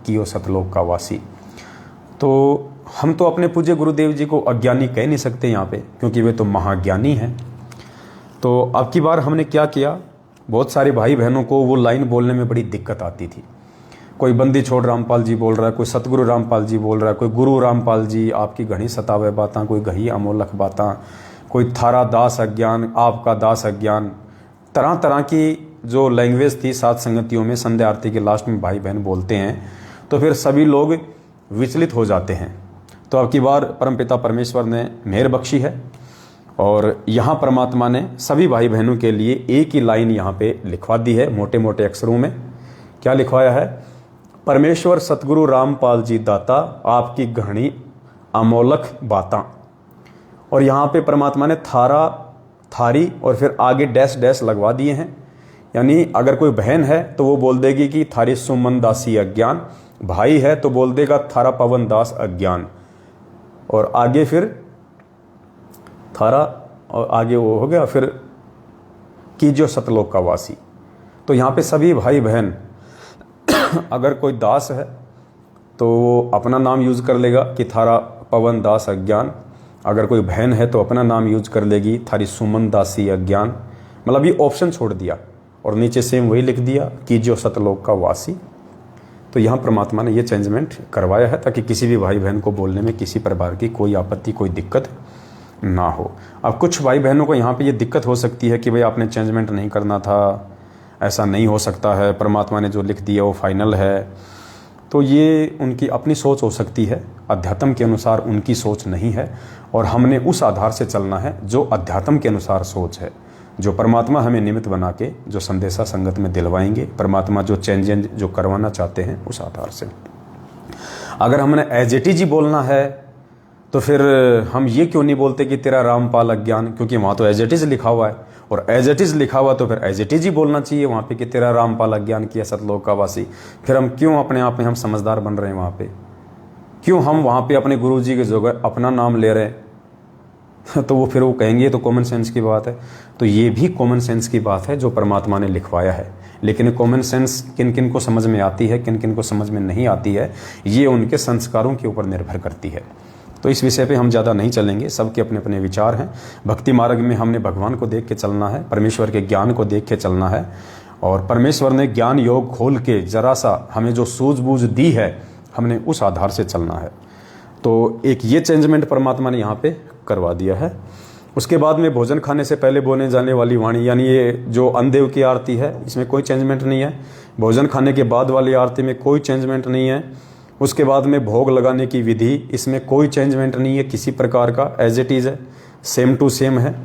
कियो सतलोक का वासी। तो हम तो अपने पूज्य गुरुदेव जी को अज्ञानी कह नहीं सकते यहाँ पे, क्योंकि वे तो महाज्ञानी हैं। तो अब की बार हमने क्या किया, बहुत सारे भाई बहनों को वो लाइन बोलने में बड़ी दिक्कत आती थी। कोई बंदी छोड़ रामपाल जी बोल रहा है, कोई सतगुरु रामपाल जी बोल रहा है, कोई गुरु रामपाल जी आपकी घनी सतावे बातां, कोई गही अमोलक बातां, कोई थारा दास अज्ञान आपका दास अज्ञान। तरह तरह की जो लैंग्वेज थी सात संगतियों में, संध्या आरती के लास्ट में भाई बहन बोलते हैं, तो फिर सभी लोग विचलित हो जाते हैं। तो अब की बार परमपिता परमेश्वर ने मेहर बख्शी है, और यहाँ परमात्मा ने सभी भाई बहनों के लिए एक ही लाइन यहाँ पे लिखवा दी है, मोटे मोटे अक्षरों में। क्या लिखवाया है? परमेश्वर सतगुरु रामपाल जी दाता आपकी घनी अमोलक बातां। और यहाँ पे परमात्मा ने थारा, थारी और फिर आगे डैश डैश लगवा दिए हैं। यानी अगर कोई बहन है तो वो बोल देगी कि थारी सुमन दासी अज्ञान, भाई है तो बोल देगा थारा पवन दास अज्ञान, और आगे फिर थारा और आगे वो हो गया फिर कीजियो सतलोक का वासी। तो यहाँ पे सभी भाई बहन अगर कोई दास है तो वो अपना नाम यूज कर लेगा कि थारा पवन दास अज्ञान, अगर कोई बहन है तो अपना नाम यूज कर लेगी थारी सुमन दासी अज्ञान। मतलब ये ऑप्शन छोड़ दिया और नीचे सेम वही लिख दिया कीजियो सतलोक का वासी। तो यहाँ परमात्मा ने ये चेंजमेंट करवाया है ताकि किसी भी भाई बहन को बोलने में किसी प्रकार की कोई आपत्ति, कोई दिक्कत ना हो। अब कुछ भाई बहनों को यहाँ पे ये दिक्कत हो सकती है कि भाई आपने चेंजमेंट नहीं करना था, ऐसा नहीं हो सकता है, परमात्मा ने जो लिख दिया वो फाइनल है। तो ये उनकी अपनी सोच हो सकती है, अध्यात्म के अनुसार उनकी सोच नहीं है, और हमने उस आधार से चलना है जो अध्यात्म के अनुसार सोच है, जो परमात्मा हमें निमित्त बना के जो संदेशा संगत में दिलवाएंगे, परमात्मा जो चेंजेस जो करवाना चाहते हैं उस आधार से। अगर हमने एज इट इज बोलना है तो फिर हम ये क्यों नहीं बोलते कि तेरा रामपाल अज्ञान, क्योंकि वहाँ तो एज इट इज लिखा हुआ है, और एज इट इज लिखा हुआ तो फिर एज इट इज ही बोलना चाहिए वहाँ पे कि तेरा रामपाल अज्ञान किया सतलोक का वासी। फिर हम क्यों अपने आप में हम समझदार बन रहे हैं वहाँ पे, क्यों हम वहाँ पे अपने गुरु जी की जगह अपना नाम ले रहे हैं? तो वो फिर वो कहेंगे तो कॉमन सेंस की बात है। तो ये भी कॉमन सेंस की बात है जो परमात्मा ने लिखवाया है, लेकिन कॉमन सेंस किन किन को समझ में आती है, किन किन को समझ में नहीं आती है, ये उनके संस्कारों के ऊपर निर्भर करती है। तो इस विषय पे हम ज़्यादा नहीं चलेंगे, सबके अपने अपने विचार हैं। भक्ति मार्ग में हमने भगवान को देख के चलना है, परमेश्वर के ज्ञान को देख के चलना है, और परमेश्वर ने ज्ञान योग खोल के जरा सा हमें जो सूझबूझ दी है हमने उस आधार से चलना है। तो एक ये चेंजमेंट परमात्मा ने यहाँ पे करवा दिया है। उसके बाद में भोजन खाने से पहले बोले जाने वाली वाणी, यानी ये जो अन्नदेव की आरती है इसमें कोई चेंजमेंट नहीं है। भोजन खाने के बाद वाली आरती में कोई चेंजमेंट नहीं है। उसके बाद में भोग लगाने की विधि, इसमें कोई चेंजमेंट नहीं है किसी प्रकार का, एज इट इज़ है, सेम टू सेम है।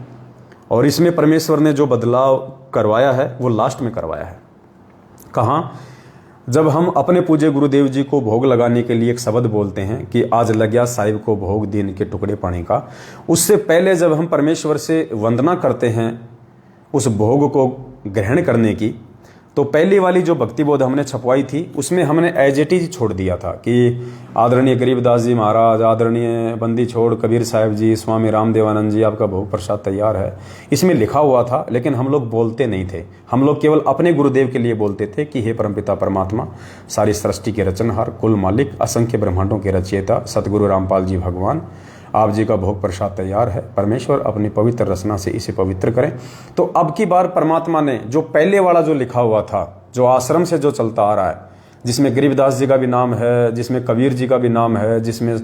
और इसमें परमेश्वर ने जो बदलाव करवाया है वो लास्ट में करवाया है। कहाँ? जब हम अपने पूज्य गुरुदेव जी को भोग लगाने के लिए एक शब्द बोलते हैं कि आज लग्या साहिब को भोग दिन के टुकड़े पानी का, उससे पहले जब हम परमेश्वर से वंदना करते हैं उस भोग को ग्रहण करने की, तो पहली वाली जो भक्ति बोध हमने छपवाई थी उसमें हमने एज इट इज छोड़ दिया था कि आदरणीय गरीबदास जी महाराज, आदरणीय बंदी छोड़ कबीर साहिब जी, स्वामी राम देवानंद जी, आपका भोग प्रसाद तैयार है। इसमें लिखा हुआ था, लेकिन हम लोग बोलते नहीं थे। हम लोग केवल अपने गुरुदेव के लिए बोलते थे कि हे परमपिता परमात्मा, सारी सृष्टि के रचनहार, कुल मालिक, असंख्य ब्रह्मांडों के रचयिता सतगुरु रामपाल जी भगवान, आप जी का भोग प्रसाद तैयार है, परमेश्वर अपनी पवित्र रचना से इसे पवित्र करें। तो अब की बार परमात्मा ने जो पहले वाला जो लिखा हुआ था, जो आश्रम से जो चलता आ रहा है, जिसमें गरीबदास जी का भी नाम है, जिसमें कबीर जी का भी नाम है, जिसमें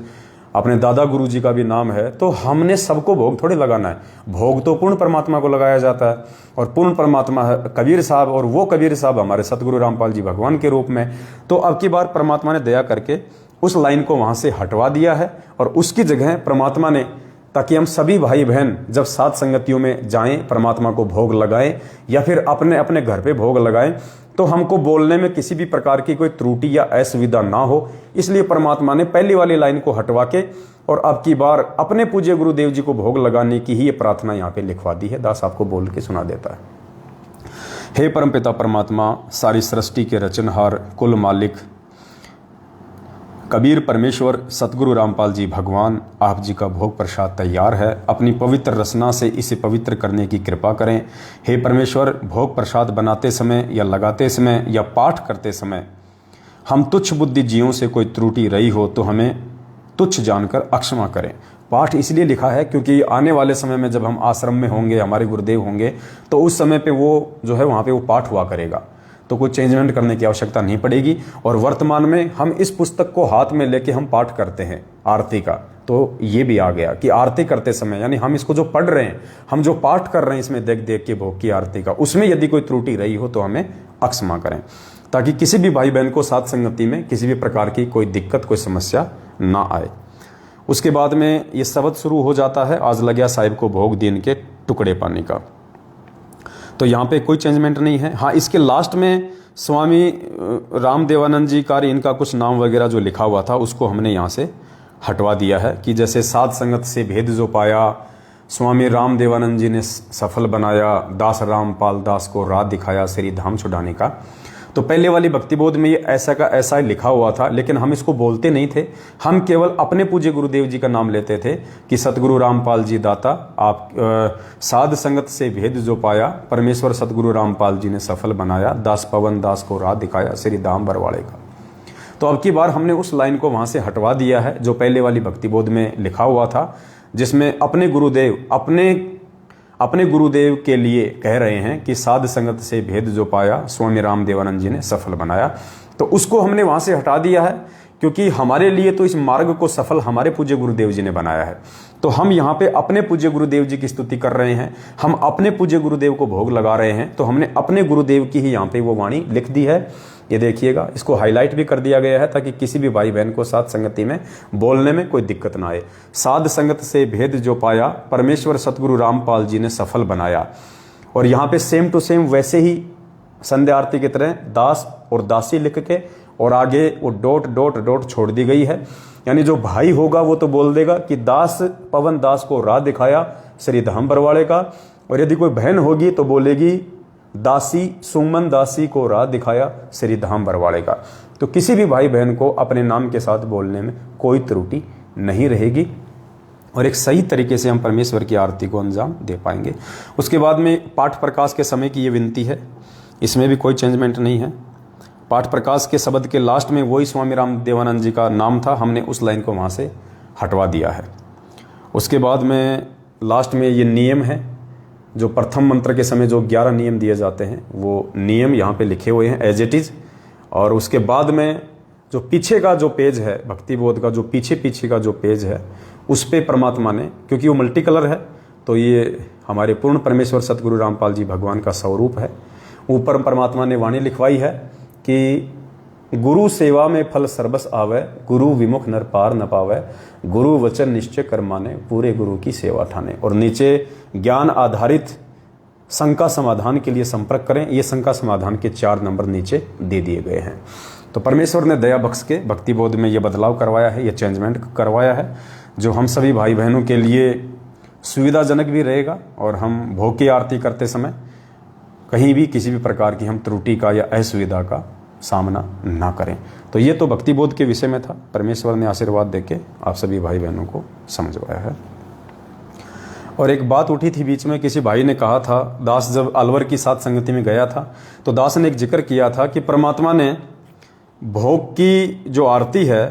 अपने दादा गुरु जी का भी नाम है, तो हमने सबको भोग थोड़े लगाना है। भोग तो पूर्ण परमात्मा को लगाया जाता है, और पूर्ण परमात्मा है कबीर साहब, और वो कबीर साहब हमारे सतगुरु रामपाल जी भगवान के रूप में। तो अब की बार परमात्मा ने दया करके उस लाइन को वहाँ से हटवा दिया है, और उसकी जगह परमात्मा ने ताकि हम सभी भाई बहन जब साध संगतियों में जाएं, परमात्मा को भोग लगाएं या फिर अपने अपने घर पे भोग लगाएं, तो हमको बोलने में किसी भी प्रकार की कोई त्रुटि या असुविधा ना हो। इसलिए परमात्मा ने पहली वाली लाइन को हटवा के और अब की बार अपने पूज्य गुरुदेव जी को भोग लगाने की ही ये प्रार्थना यहाँ पे लिखवा दी है। दास आपको बोल के सुना देता है। हे परमपिता परमात्मा, सारी सृष्टि के रचनहार, कुल मालिक कबीर परमेश्वर सतगुरु रामपाल जी भगवान, आप जी का भोग प्रसाद तैयार है। अपनी पवित्र रचना से इसे पवित्र करने की कृपा करें। हे परमेश्वर, भोग प्रसाद बनाते समय या लगाते समय या पाठ करते समय हम तुच्छ बुद्धि जीवों से कोई त्रुटि रही हो तो हमें तुच्छ जानकर अक्षमा करें। पाठ इसलिए लिखा है क्योंकि आने वाले समय में जब हम आश्रम में होंगे, हमारे गुरुदेव होंगे, तो उस समय पे वो जो है वहाँ पे वो पाठ हुआ करेगा, तो कोई चेंजमेंट करने की आवश्यकता नहीं पड़ेगी। और वर्तमान में हम इस पुस्तक को हाथ में लेके हम पाठ करते हैं आरती का, तो ये भी आ गया कि आरती करते समय यानी हम इसको जो पढ़ रहे हैं, हम जो पाठ कर रहे हैं इसमें देख देख के भोग की आरती का, उसमें यदि कोई त्रुटि रही हो तो हमें अक्षमा करें, ताकि किसी भी भाई बहन को साथ संगति में किसी भी प्रकार की कोई दिक्कत, कोई समस्या ना आए। उसके बाद में ये शब्द शुरू हो जाता है, आज लग्या साहिब को भोग दीन के टुकड़े पानी का। तो यहाँ पे कोई चेंजमेंट नहीं है। हाँ, इसके लास्ट में स्वामी रामदेवानंद जी का इनका कुछ नाम वगैरह जो लिखा हुआ था उसको हमने यहाँ से हटवा दिया है कि जैसे साध संगत से भेद जो पाया, स्वामी रामदेवानंद जी ने सफल बनाया, दास रामपाल दास को राह दिखाया श्री धाम छुड़ाने का। तो पहले वाली भक्तिबोध में ये ऐसा का ऐसा ही लिखा हुआ था, लेकिन हम इसको बोलते नहीं थे। हम केवल अपने पूज्य गुरुदेव जी का नाम लेते थे कि सतगुरु रामपाल जी दाता, आप साध संगत से भेद जो पाया, परमेश्वर सतगुरु रामपाल जी ने सफल बनाया, दास पवन दास को राह दिखाया श्री धाम बरवाड़े का। तो अब की बार हमने उस लाइन को वहाँ से हटवा दिया है जो पहले वाली भक्तिबोध में लिखा हुआ था, जिसमें अपने गुरुदेव अपने गुरुदेव के लिए कह रहे हैं कि साध संगत से भेद जो पाया, स्वामी रामदेवानंद जी ने सफल बनाया। तो उसको हमने वहाँ से हटा दिया है क्योंकि हमारे लिए तो इस मार्ग को सफल हमारे पूज्य गुरुदेव जी ने बनाया है। तो हम यहाँ पे अपने पूज्य गुरुदेव जी की स्तुति कर रहे हैं, हम अपने पूज्य गुरुदेव को भोग लगा रहे हैं। तो हमने अपने गुरुदेव की ही यहाँ पे वो वाणी लिख दी है। ये देखिएगा, इसको हाईलाइट भी कर दिया गया है ताकि किसी भी भाई बहन को साध संगति में बोलने में कोई दिक्कत ना आए। साध संगत से भेद जो पाया, परमेश्वर सतगुरु रामपाल जी ने सफल बनाया। और यहाँ पे सेम टू सेम वैसे ही संध्या आरती की तरह दास और दासी लिख के और आगे वो डॉट डॉट डॉट छोड़ दी गई है। यानी जो भाई होगा वो तो बोल देगा कि दास पवन दास को राह दिखाया श्री धाम बरवाड़े का, और यदि कोई बहन होगी तो बोलेगी दासी सुमन दासी को राह दिखाया श्री धाम बरवाड़े का। तो किसी भी भाई बहन को अपने नाम के साथ बोलने में कोई त्रुटि नहीं रहेगी और एक सही तरीके से हम परमेश्वर की आरती को अंजाम दे पाएंगे। उसके बाद में पाठ प्रकाश के समय की ये विनती है, इसमें भी कोई चेंजमेंट नहीं है। पाठ प्रकाश के शब्द के लास्ट में वही स्वामी रामदेवानंद जी का नाम था, हमने उस लाइन को वहाँ से हटवा दिया है। उसके बाद में लास्ट में ये नियम है, जो प्रथम मंत्र के समय जो 11 नियम दिए जाते हैं वो नियम यहाँ पे लिखे हुए हैं एज इट इज़। और उसके बाद में जो पीछे का जो पेज है भक्ति बोध का, जो पीछे का जो पेज है उस पे परमात्मा ने, क्योंकि वो मल्टी कलर है तो ये हमारे पूर्ण परमेश्वर सतगुरु रामपाल जी भगवान का स्वरूप है। ऊपर परमात्मा ने वाणी लिखवाई है कि गुरु सेवा में फल सर्बस आवे, गुरु विमुख नर पार न पावे, गुरु वचन निश्चय कर माने, पूरे गुरु की सेवा ठाने। और नीचे ज्ञान आधारित शंका समाधान के लिए संपर्क करें, ये शंका समाधान के 4 नंबर नीचे दे दिए गए हैं। तो परमेश्वर ने दया बख्श के भक्ति बोध में ये बदलाव करवाया है, ये चेंजमेंट करवाया है, जो हम सभी भाई बहनों के लिए सुविधाजनक भी रहेगा और हम भोग की आरती करते समय कहीं भी किसी भी प्रकार की हम त्रुटि का या असुविधा का सामना ना करें। तो ये तो भक्ति बोध के विषय में था। परमेश्वर ने आशीर्वाद देके आप सभी भाई बहनों को समझवाया है। और एक बात उठी थी बीच में, किसी भाई ने कहा था, दास जब अलवर की साथ संगति में गया था तो दास ने एक जिक्र किया था कि परमात्मा ने भोग की जो आरती है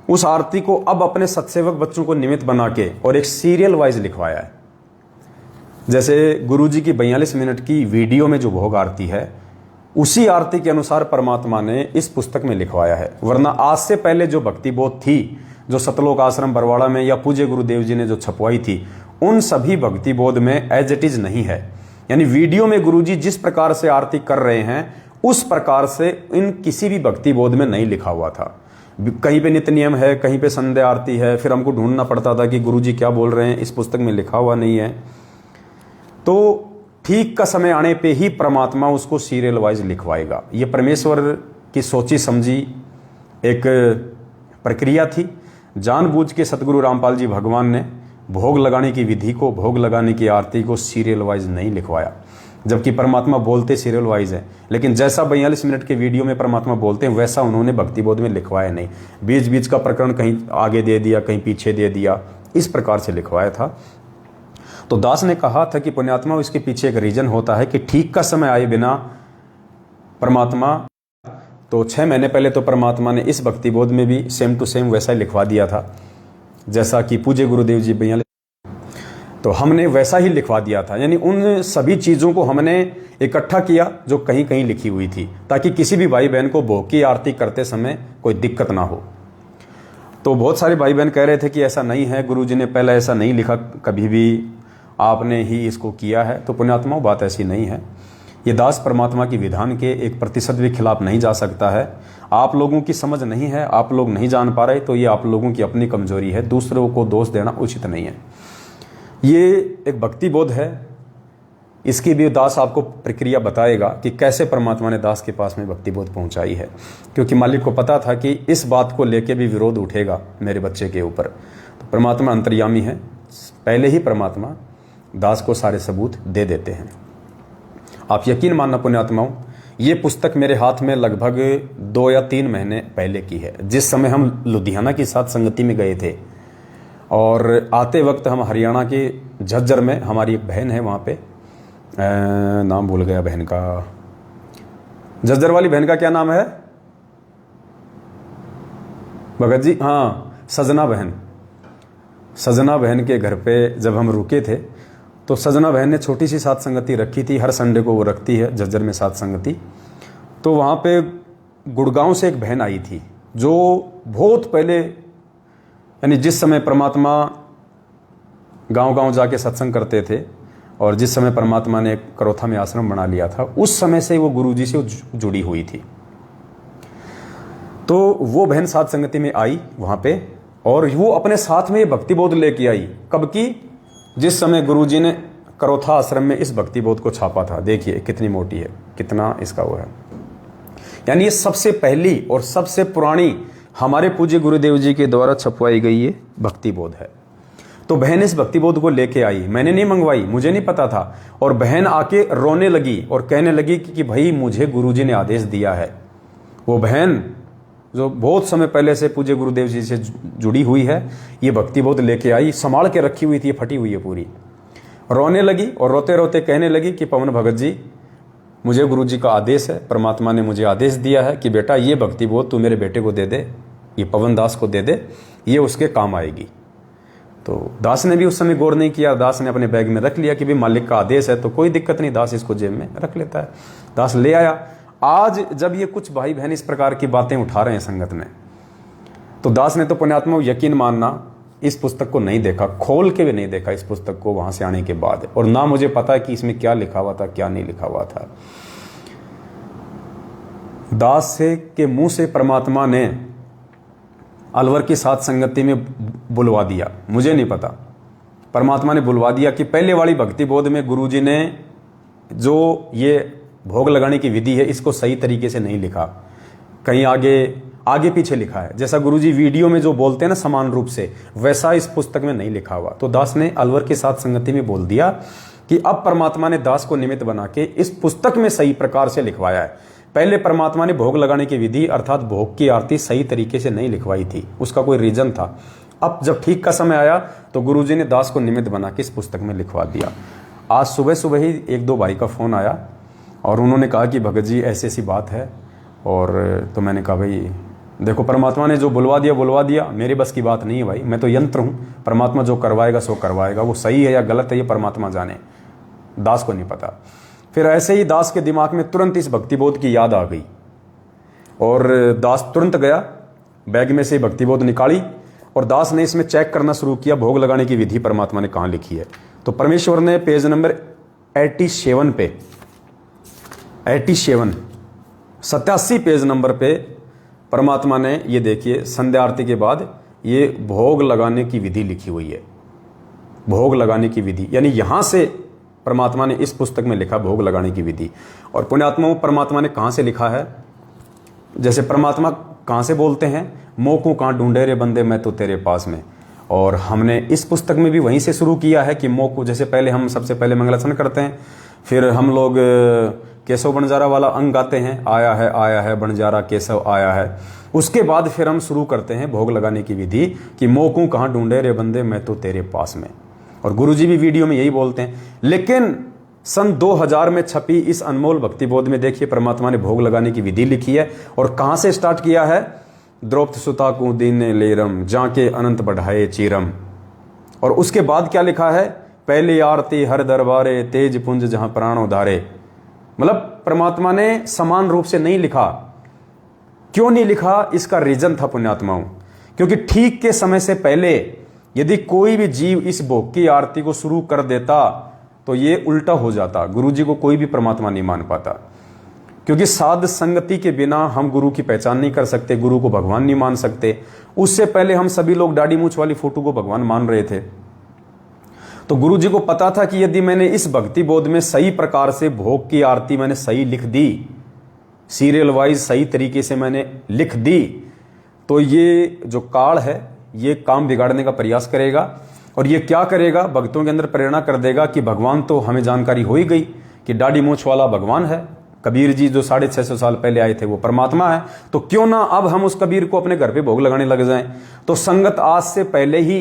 उस आरती को अब अपने सत्सेवक बच्चों को निमित्त बना के और एक सीरियल वाइज लिखवाया है। जैसे गुरुजी की 42 मिनट की वीडियो में जो भोग आरती है उसी आरती के अनुसार परमात्मा ने इस पुस्तक में लिखवाया है। वरना आज से पहले जो भक्ति बोध थी, जो सतलोक आश्रम बरवाड़ा में या पूज्य गुरुदेव जी ने जो छपवाई थी, उन सभी भक्ति बोध में एज इट इज नहीं है। यानी वीडियो में गुरुजी जिस प्रकार से आरती कर रहे हैं उस प्रकार से इन किसी भी भक्ति बोध में नहीं लिखा हुआ था। कहीं पे नित्य नियम है, कहीं पे संध्या आरती है, फिर हमको ढूंढना पड़ता था कि गुरुजी क्या बोल रहे हैं, इस पुस्तक में लिखा हुआ नहीं है। तो ठीक का समय आने पे ही परमात्मा उसको सीरियल वाइज लिखवाएगा। ये परमेश्वर की सोची समझी एक प्रक्रिया थी। जानबूझ के सतगुरु रामपाल जी भगवान ने भोग लगाने की विधि को, भोग लगाने की आरती को सीरियल वाइज नहीं लिखवाया, जबकि परमात्मा बोलते सीरियल वाइज है। लेकिन जैसा 42 मिनट के वीडियो में परमात्मा बोलते हैं वैसा उन्होंने भक्ति बोध में लिखवाया नहीं। बीच बीच का प्रकरण कहीं आगे दे दिया, कहीं पीछे दे दिया, इस प्रकार से लिखवाया था। तो दास ने कहा था कि पुण्यात्मा, इसके पीछे एक रीजन होता है कि ठीक का समय आए बिना परमात्मा, तो 6 महीने पहले तो परमात्मा ने इस भक्ति बोध में भी सेम टू सेम वैसा ही लिखवा दिया था, जैसा कि पूज्य गुरुदेव जी 42, तो हमने वैसा ही लिखवा दिया था। यानी उन सभी चीज़ों को हमने इकट्ठा किया जो कहीं कहीं लिखी हुई थी, ताकि किसी भी भाई बहन को भोग की आरती करते समय कोई दिक्कत ना हो। तो बहुत सारे भाई बहन कह रहे थे कि ऐसा नहीं है, गुरुजी ने पहले ऐसा नहीं लिखा, कभी भी आपने ही इसको किया है। तो पुण्यात्माओं, बात ऐसी नहीं है। ये दास परमात्मा की विधान के 1% भी खिलाफ नहीं जा सकता है। आप लोगों की समझ नहीं है, आप लोग नहीं जान पा रहे, तो ये आप लोगों की अपनी कमजोरी है, दूसरों को दोष देना उचित नहीं है। ये एक भक्ति बोध है, इसकी भी दास आपको प्रक्रिया बताएगा कि कैसे परमात्मा ने दास के पास में भक्ति बोध पहुंचाई है, क्योंकि मालिक को पता था कि इस बात को लेके भी विरोध उठेगा मेरे बच्चे के ऊपर। तो परमात्मा अंतर्यामी है, पहले ही परमात्मा दास को सारे सबूत दे देते हैं। आप यकीन मानना पुण्यात्माओं, ये पुस्तक मेरे हाथ में लगभग 2 या 3 महीने पहले की है, जिस समय हम लुधियाना की साथ संगति में गए थे। और आते वक्त हम हरियाणा के झज्जर में, हमारी एक बहन है वहाँ पे, नाम भूल गया बहन का, झज्जर वाली बहन का क्या नाम है भगत जी? हाँ, सजना बहन। सजना बहन के घर पे जब हम रुके थे तो सजना बहन ने छोटी सी साथ संगति रखी थी, हर संडे को वो रखती है झज्जर में साथ संगति। तो वहाँ पे गुड़गांव से एक बहन आई थी जो बहुत पहले, यानी जिस समय परमात्मा गांव-गांव जाके सत्संग करते थे और जिस समय परमात्मा ने करोथा में आश्रम बना लिया था, उस समय से वो गुरुजी से जुड़ी हुई थी। तो वो बहन साथ संगति में आई वहाँ पे, और वो अपने साथ में ये भक्ति बोध लेके आई। कब की? जिस समय गुरुजी ने करोथा आश्रम में इस भक्ति बोध को छापा था। देखिए कितनी मोटी है, कितना इसका वो है। यानी ये सबसे पहली और सबसे पुरानी हमारे पूज्य गुरुदेव जी के द्वारा छपवाई गई ये भक्ति बोध है। तो बहन इस भक्ति बोध को लेके आई, मैंने नहीं मंगवाई, मुझे नहीं पता था। और बहन आके रोने लगी और कहने लगी कि भाई मुझे गुरुजी ने आदेश दिया है। वो बहन जो बहुत समय पहले से पूज्य गुरुदेव जी से जुड़ी हुई है, ये भक्ति बोध लेके आई, संभाल के रखी हुई थी, फटी हुई है पूरी। रोने लगी और रोते रोते कहने लगी कि पवन भगत जी, मुझे गुरुजी का आदेश है, परमात्मा ने मुझे आदेश दिया है कि बेटा ये भक्ति बोध तू मेरे बेटे को दे दे, ये पवन दास को दे दे, ये उसके काम आएगी। तो दास ने भी उस समय गौर नहीं किया, दास ने अपने बैग में रख लिया कि भाई मालिक का आदेश है तो कोई दिक्कत नहीं, दास इसको जेब में रख लेता है। दास ले आया। आज जब ये कुछ भाई बहन इस प्रकार की बातें उठा रहे हैं संगत में, तो दास ने तो पुण्यात्मा यकीन मानना इस पुस्तक को नहीं देखा, खोल के भी नहीं देखा इस पुस्तक को वहां से आने के बाद, और ना मुझे पता है कि इसमें क्या लिखा हुआ था क्या नहीं लिखा हुआ था। दास से के मुंह से परमात्मा ने अलवर की साथ संगति में बुलवा दिया, मुझे नहीं पता, परमात्मा ने बुलवा दिया कि पहले वाली भक्ति बोध में गुरुजी ने जो ये भोग लगाने की विधि है इसको सही तरीके से नहीं लिखा, कहीं आगे पीछे लिखा है। जैसा गुरुजी वीडियो में जो बोलते हैं ना समान रूप से, वैसा इस पुस्तक में नहीं लिखा हुआ। तो दास ने अलवर के साथ संगति में बोल दिया कि अब परमात्मा ने दास को निमित्त बना के इस पुस्तक में सही प्रकार से लिखवाया है। पहले परमात्मा ने भोग लगाने की विधि अर्थात भोग की आरती सही तरीके से नहीं लिखवाई थी, उसका कोई रीजन था। अब जब ठीक का समय आया तो गुरुजी ने दास को निमित्त बना के इस पुस्तक में लिखवा दिया। आज सुबह सुबह ही 1-2 भाई का फोन आया और उन्होंने कहा कि भगत जी ऐसी ऐसी बात है, और तो मैंने कहा भाई देखो परमात्मा ने जो बुलवा दिया, मेरे बस की बात नहीं है भाई, मैं तो यंत्र हूँ, परमात्मा जो करवाएगा सो करवाएगा, वो सही है या गलत है ये परमात्मा जाने, दास को नहीं पता। फिर ऐसे ही दास के दिमाग में तुरंत इस भक्ति बोध की याद आ गई और दास तुरंत गया, बैग में से भक्ति बोध निकाली और दास ने इसमें चेक करना शुरू किया भोग लगाने की विधि परमात्मा ने कहाँ लिखी है। तो परमेश्वर ने पेज नंबर 87 पे 87 पेज नंबर पे परमात्मा ने ये देखिए संध्या आरती के बाद ये भोग लगाने की विधि लिखी हुई है। भोग लगाने की विधि, यानी यहां से परमात्मा ने इस पुस्तक में लिखा भोग लगाने की विधि। और पुण्यात्माओं, परमात्मा ने कहां से लिखा है? जैसे परमात्मा कहां से बोलते हैं, मोह को कहां ढूंढे रे बंदे मैं तो तेरे पास में। और हमने इस पुस्तक में भी वहीं से शुरू किया है कि मोह को, जैसे पहले हम सबसे पहले मंगलाचरण करते हैं, फिर हम लोग केशव बंजारा वाला अंग गाते हैं, आया है बंजारा केशव आया है। उसके बाद फिर हम शुरू करते हैं भोग लगाने की विधि कि मोह को कहां ढूंढे रे बंदे मैं तो तेरे पास में। और गुरुजी भी वीडियो में यही बोलते हैं। लेकिन सन 2000 में छपी इस अनमोल भक्ति बोध में देखिए परमात्मा ने भोग लगाने की विधि लिखी है। और कहां से स्टार्ट किया है? द्रौपदी सुता को दीन लेरम जाके अनंत बढ़ाए चीरम। और उसके बाद क्या लिखा है? पहली आरती हर दरबारे तेज पुंज जहां प्राण उधारे। मतलब परमात्मा ने समान रूप से नहीं लिखा। क्यों नहीं लिखा? इसका रीजन था पुण्यात्माओं, क्योंकि ठीक के समय से पहले यदि कोई भी जीव इस भोग की आरती को शुरू कर देता तो ये उल्टा हो जाता। गुरुजी को कोई भी परमात्मा नहीं मान पाता, क्योंकि साध संगति के बिना हम गुरु की पहचान नहीं कर सकते, गुरु को भगवान नहीं मान सकते। उससे पहले हम सभी लोग दाढ़ी मूंछ वाली फोटो को भगवान मान रहे थे। तो गुरुजी को पता था कि यदि मैंने इस भक्ति बोध में सही प्रकार से भोग की आरती मैंने सही लिख दी, सीरियल वाइज सही तरीके से मैंने लिख दी, तो ये जो काल है ये काम बिगाड़ने का प्रयास करेगा। और ये क्या करेगा? भक्तों के अंदर प्रेरणा कर देगा कि भगवान तो हमें जानकारी हो ही गई कि दाढ़ी मूंछ वाला भगवान है। कबीर जी जो 650 साल पहले आए थे वो परमात्मा है। तो क्यों ना अब हम उस कबीर को अपने घर पे भोग लगाने लग जाएं। तो संगत आज से पहले ही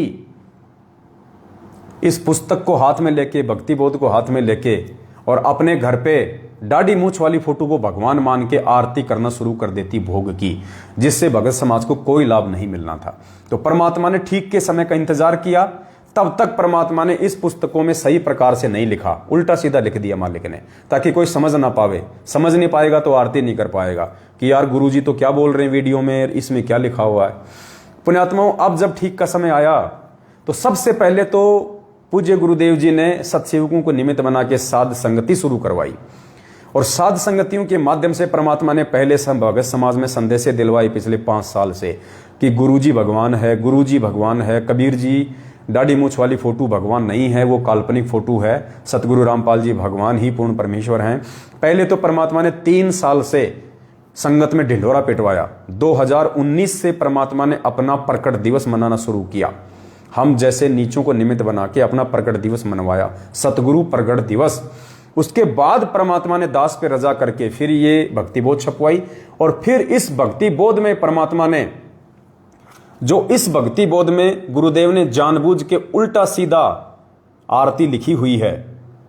इस पुस्तक को हाथ में लेके, भक्ति बोध को हाथ में लेके और अपने घर पे दाढ़ी मूंछ वाली फोटो को भगवान मान के आरती करना शुरू कर देती भोग की, जिससे भगत समाज को कोई लाभ नहीं मिलना था। तो परमात्मा ने ठीक के समय का इंतजार किया। तब तक परमात्मा ने इस पुस्तकों में सही प्रकार से नहीं लिखा, उल्टा सीधा लिख दिया मालिक ने, ताकि कोई समझ ना पावे। समझ नहीं पाएगा तो आरती नहीं कर पाएगा कि यार गुरुजी तो क्या बोल रहे हैं वीडियो में, इसमें क्या लिखा हुआ है। पुण्यात्माओं, अब जब ठीक का समय आया तो सबसे पहले तो पूज्य गुरुदेव जी ने सत्सेवकों को निमित्त बना के साध संगति शुरू करवाई। और साध संगतियों के माध्यम से परमात्मा ने पहले भगत समाज में संदेशे दिलवाई पिछले 5 साल से कि गुरुजी भगवान है, गुरुजी भगवान है। कबीर जी दाढ़ी मूंछ वाली फोटो भगवान नहीं है, वो काल्पनिक फोटो है। सतगुरु रामपाल जी भगवान ही पूर्ण परमेश्वर हैं। पहले तो परमात्मा ने 3 साल से संगत में ढिंढोरा पिटवाया। 2019 से परमात्मा ने अपना प्रकट दिवस मनाना शुरू किया। हम जैसे नीचों को निमित्त बना के अपना प्रकट दिवस मनवाया, सतगुरु प्रकट दिवस। उसके बाद परमात्मा ने दास पे रजा करके फिर ये भक्ति बोध छपवाई। और फिर इस भक्ति बोध में परमात्मा ने जो इस भक्ति बोध में गुरुदेव ने जानबूझ के उल्टा सीधा आरती लिखी हुई है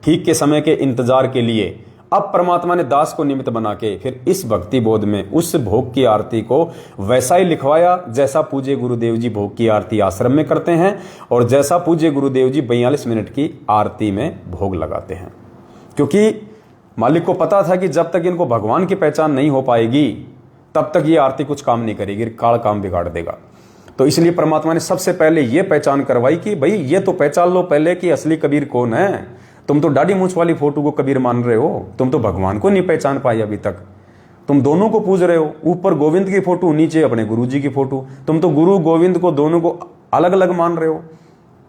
ठीक के समय के इंतजार के लिए, अब परमात्मा ने दास को निमित्त बना के फिर इस भक्ति बोध में उस भोग की आरती को वैसा ही लिखवाया जैसा पूज्य गुरुदेव जी भोग की आरती आश्रम में करते हैं और जैसा पूज्य गुरुदेव जी 42 मिनट की आरती में भोग लगाते हैं। क्योंकि मालिक को पता था कि जब तक इनको भगवान की पहचान नहीं हो पाएगी तब तक ये आरती कुछ काम नहीं करेगी, काल काम बिगाड़ देगा। तो इसलिए परमात्मा ने सबसे पहले ये पहचान करवाई कि भाई ये तो पहचान लो पहले कि असली कबीर कौन है। तुम तो दाढ़ी मूंछ वाली फोटो को कबीर मान रहे हो, तुम तो भगवान को नहीं पहचान पाए अभी तक। तुम दोनों को पूज रहे हो, ऊपर गोविंद की फोटो, नीचे अपने गुरुजी की फोटो। तुम तो गुरु गोविंद को दोनों को अलग अलग मान रहे हो।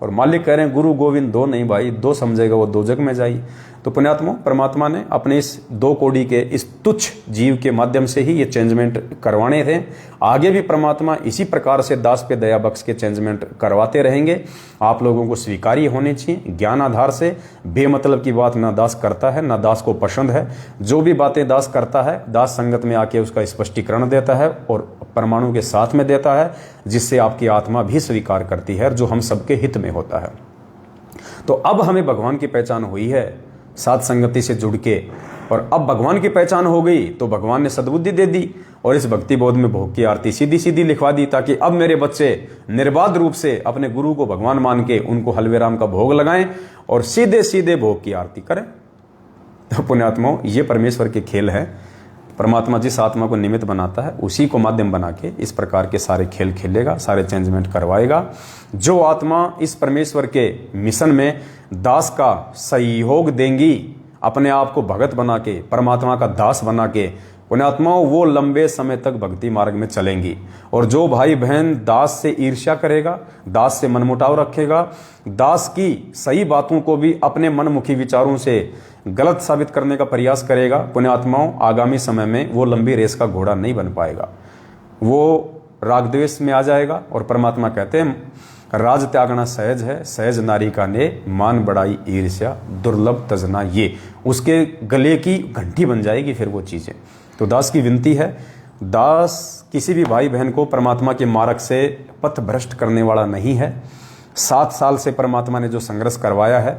और मालिक कह रहे हैं गुरु गोविंद दो नहीं भाई, दो समझेगा वो दो जग में जाई। तो पुण्यात्मा परमात्मा ने अपने इस 2 कोड़ी के इस तुच्छ जीव के माध्यम से ही ये चेंजमेंट करवाने थे। आगे भी परमात्मा इसी प्रकार से दास पे दया बख्श के चेंजमेंट करवाते रहेंगे। आप लोगों को स्वीकार्य होने चाहिए ज्ञान आधार से। बेमतलब की बात ना दास करता है ना दास को पसंद है। जो भी बातें दास करता है दास संगत में आके उसका स्पष्टीकरण देता है और परमाणु के साथ में देता है, जिससे आपकी आत्मा भी स्वीकार करती है, जो हम सबके हित में होता है। तो अब हमें भगवान की पहचान हुई है साध संगति से जुड़ के, और अब भगवान की पहचान हो गई तो भगवान ने सद्बुद्धि दे दी और इस भक्ति बोध में भोग की आरती सीधी सीधी लिखवा दी, ताकि अब मेरे बच्चे निर्बाध रूप से अपने गुरु को भगवान मान के उनको हलवे राम का भोग लगाएं और सीधे सीधे भोग की आरती करें। तो पुण्यात्माओं, ये परमेश्वर के खेल है। परमात्मा जिस आत्मा को निमित्त बनाता है उसी को माध्यम बना के इस प्रकार के सारे खेल खेलेगा, सारे चेंजमेंट करवाएगा। जो आत्मा इस परमेश्वर के मिशन में दास का सहयोग देंगी, अपने आप को भगत बना के परमात्मा का दास बना के पुण्यात्माओं वो लंबे समय तक भक्ति मार्ग में चलेंगी। और जो भाई बहन दास से ईर्ष्या करेगा, दास से मनमुटाव रखेगा, दास की सही बातों को भी अपने मनमुखी विचारों से गलत साबित करने का प्रयास करेगा, पुण्यात्माओं आगामी समय में वो लंबी रेस का घोड़ा नहीं बन पाएगा, वो राग द्वेष में आ जाएगा। और परमात्मा कहते हैं राज त्यागना सहज है, सहज नारी का ने मान बढ़ाई ईर्ष्या दुर्लभ तजना, ये उसके गले की घंटी बन जाएगी फिर वो चीजें। तो दास की विनती है, दास किसी भी भाई बहन को परमात्मा के मार्ग से पथ भ्रष्ट करने वाला नहीं है। 7 साल से परमात्मा ने जो संघर्ष करवाया है,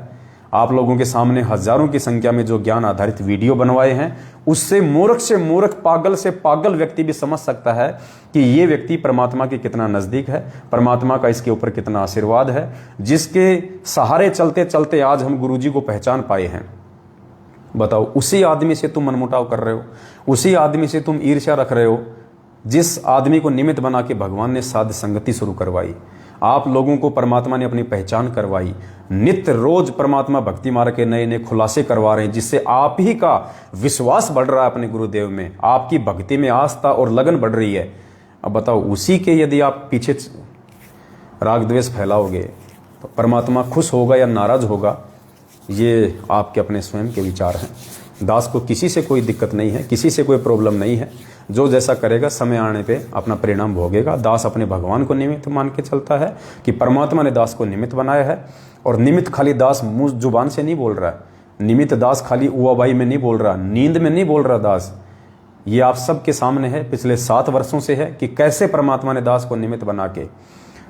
आप लोगों के सामने हजारों की संख्या में जो ज्ञान आधारित वीडियो बनवाए हैं, उससे मूर्ख पागल से पागल व्यक्ति भी समझ सकता है कि ये व्यक्ति परमात्मा के कितना नजदीक है, परमात्मा का इसके ऊपर कितना आशीर्वाद है, जिसके सहारे चलते चलते आज हम गुरुजी को पहचान पाए हैं। बताओ, उसी आदमी से तुम मनमुटाव कर रहे हो, उसी आदमी से तुम ईर्ष्या रख रहे हो, जिस आदमी को निमित्त बना के भगवान ने साध संगति शुरू करवाई, आप लोगों को परमात्मा ने अपनी पहचान करवाई, नित्य रोज परमात्मा भक्ति मार्ग के नए नए खुलासे करवा रहे हैं, जिससे आप ही का विश्वास बढ़ रहा है अपने गुरुदेव में, आपकी भक्ति में आस्था और लगन बढ़ रही है। अब बताओ, उसी के यदि आप पीछे राग द्वेष फैलाओगे तो परमात्मा खुश होगा या नाराज होगा, ये आपके अपने स्वयं के विचार हैं। दास को किसी से कोई दिक्कत नहीं है, किसी से कोई प्रॉब्लम नहीं है, जो जैसा करेगा समय आने पे अपना परिणाम भोगेगा। दास अपने भगवान को निमित्त मान के चलता है कि परमात्मा ने दास को निमित्त बनाया है। और निमित्त खाली दास मुंह जुबान से नहीं बोल रहा है, निमित्त दास खाली उवाबाई में नहीं बोल रहा, नींद में नहीं बोल रहा दास। ये आप सबके सामने है, पिछले 7 वर्षों से है कि कैसे परमात्मा ने दास को निमित्त बना के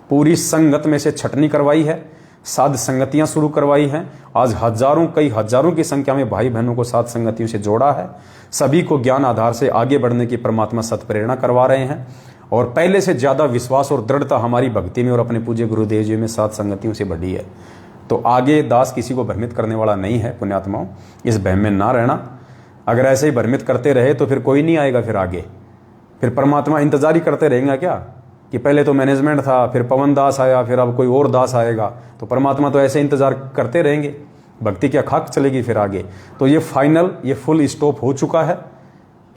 पूरी संगत में से छटनी करवाई है, साध संगतियां शुरू करवाई हैं। आज हजारों कई हजारों की संख्या में भाई बहनों को साध संगतियों से जोड़ा है। सभी को ज्ञान आधार से आगे बढ़ने की परमात्मा सत्प्रेरणा करवा रहे हैं। और पहले से ज्यादा विश्वास और दृढ़ता हमारी भक्ति में और अपने पूज्य गुरुदेव जी में साध संगतियों से बढ़ी है। तो आगे दास किसी को भ्रमित करने वाला नहीं है। पुण्यात्माओं, इस भय में ना रहना। अगर ऐसे ही भ्रमित करते रहे तो फिर कोई नहीं आएगा। फिर आगे फिर परमात्मा इंतजार ही करते रहेंगे क्या कि पहले तो मैनेजमेंट था, फिर पवन दास आया, फिर अब कोई और दास आएगा। तो परमात्मा तो ऐसे इंतजार करते रहेंगे, भक्ति क्या खाक चलेगी फिर आगे। तो ये फाइनल, ये फुल स्टॉप हो चुका है।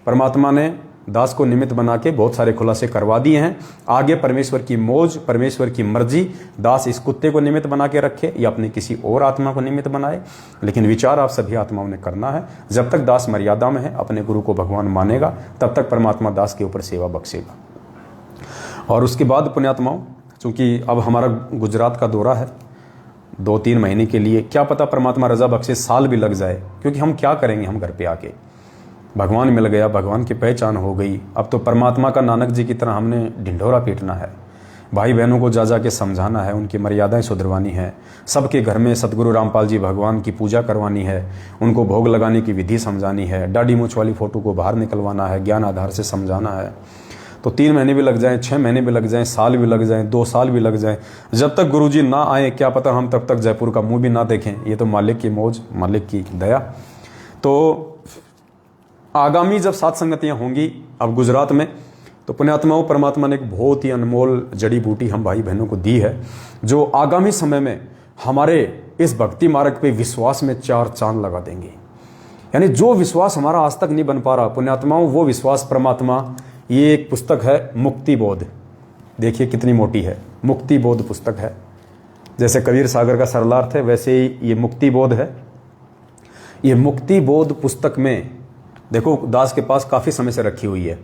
परमात्मा ने दास को निमित्त बना के बहुत सारे खुलासे करवा दिए हैं। आगे परमेश्वर की मौज, परमेश्वर की मर्जी, दास इस कुत्ते को निमित्त बना के रखे या अपने किसी और आत्मा को निमित्त बनाए, लेकिन विचार आप सभी आत्माओं ने करना है। जब तक दास मर्यादा में है, अपने गुरु को भगवान मानेगा, तब तक परमात्मा दास के ऊपर सेवा बख्शेगा। और उसके बाद पुण्यात्माओं, चूंकि अब हमारा गुजरात का दौरा है 2-3 महीने के लिए, क्या पता परमात्मा रजा बख्शे साल भी लग जाए, क्योंकि हम क्या करेंगे, हम घर पे आके भगवान मिल गया, भगवान की पहचान हो गई। अब तो परमात्मा का नानक जी की तरह हमने ढिंढोरा पीटना है, भाई बहनों को जा के समझाना है, उनकी मर्यादाएं सुधरवानी है। सबके घर में सतगुरु रामपाल जी भगवान की पूजा करवानी है, उनको भोग लगाने की विधि समझानी है, दाढ़ी मूंछ वाली फोटो को बाहर निकलवाना है, ज्ञान आधार से समझाना है। तो 3 महीने भी लग जाएं, 6 महीने भी लग जाएं, साल भी लग जाएं, 2 साल भी लग जाएं। जब तक गुरुजी ना आए, क्या पता हम तब तक जयपुर का मुंह भी ना देखें। ये तो मालिक की मौज, मालिक की दया। तो आगामी जब सात संगतियां होंगी अब गुजरात में, तो पुण्यात्माओं, परमात्मा ने एक बहुत ही अनमोल जड़ी बूटी हम भाई बहनों को दी है, जो आगामी समय में हमारे इस भक्ति मार्ग पे विश्वास में 4 चांद लगा देंगे। यानी जो विश्वास हमारा आज तक नहीं बन पा रहा पुण्यात्माओं, वो विश्वास परमात्मा, ये एक पुस्तक है मुक्ति बोध, देखिए कितनी मोटी है, मुक्ति बोध पुस्तक है। जैसे कबीर सागर का सरलार्थ है, वैसे ही ये मुक्ति बोध है। ये मुक्ति बोध पुस्तक में देखो, दास के पास काफी समय से रखी हुई है,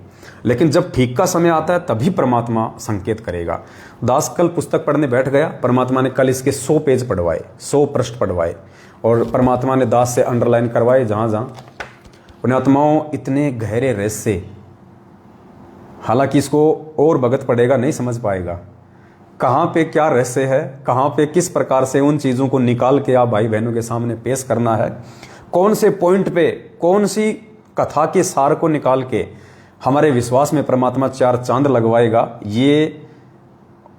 लेकिन जब ठीक का समय आता है तभी परमात्मा संकेत करेगा। दास कल पुस्तक पढ़ने बैठ गया, परमात्मा ने कल इसके 100 पेज पढ़वाए, 100 पृष्ठ पढ़वाए, और परमात्मा ने दास से अंडरलाइन करवाए जहां जहां। पुण्यात्माओं, इतने गहरे रहस्य, हालांकि इसको और भगत पढ़ेगा नहीं समझ पाएगा कहाँ पे क्या रहस्य है, कहाँ पे किस प्रकार से उन चीज़ों को निकाल के आप भाई बहनों के सामने पेश करना है, कौन से पॉइंट पे कौन सी कथा के सार को निकाल के हमारे विश्वास में परमात्मा 4 चांद लगवाएगा, ये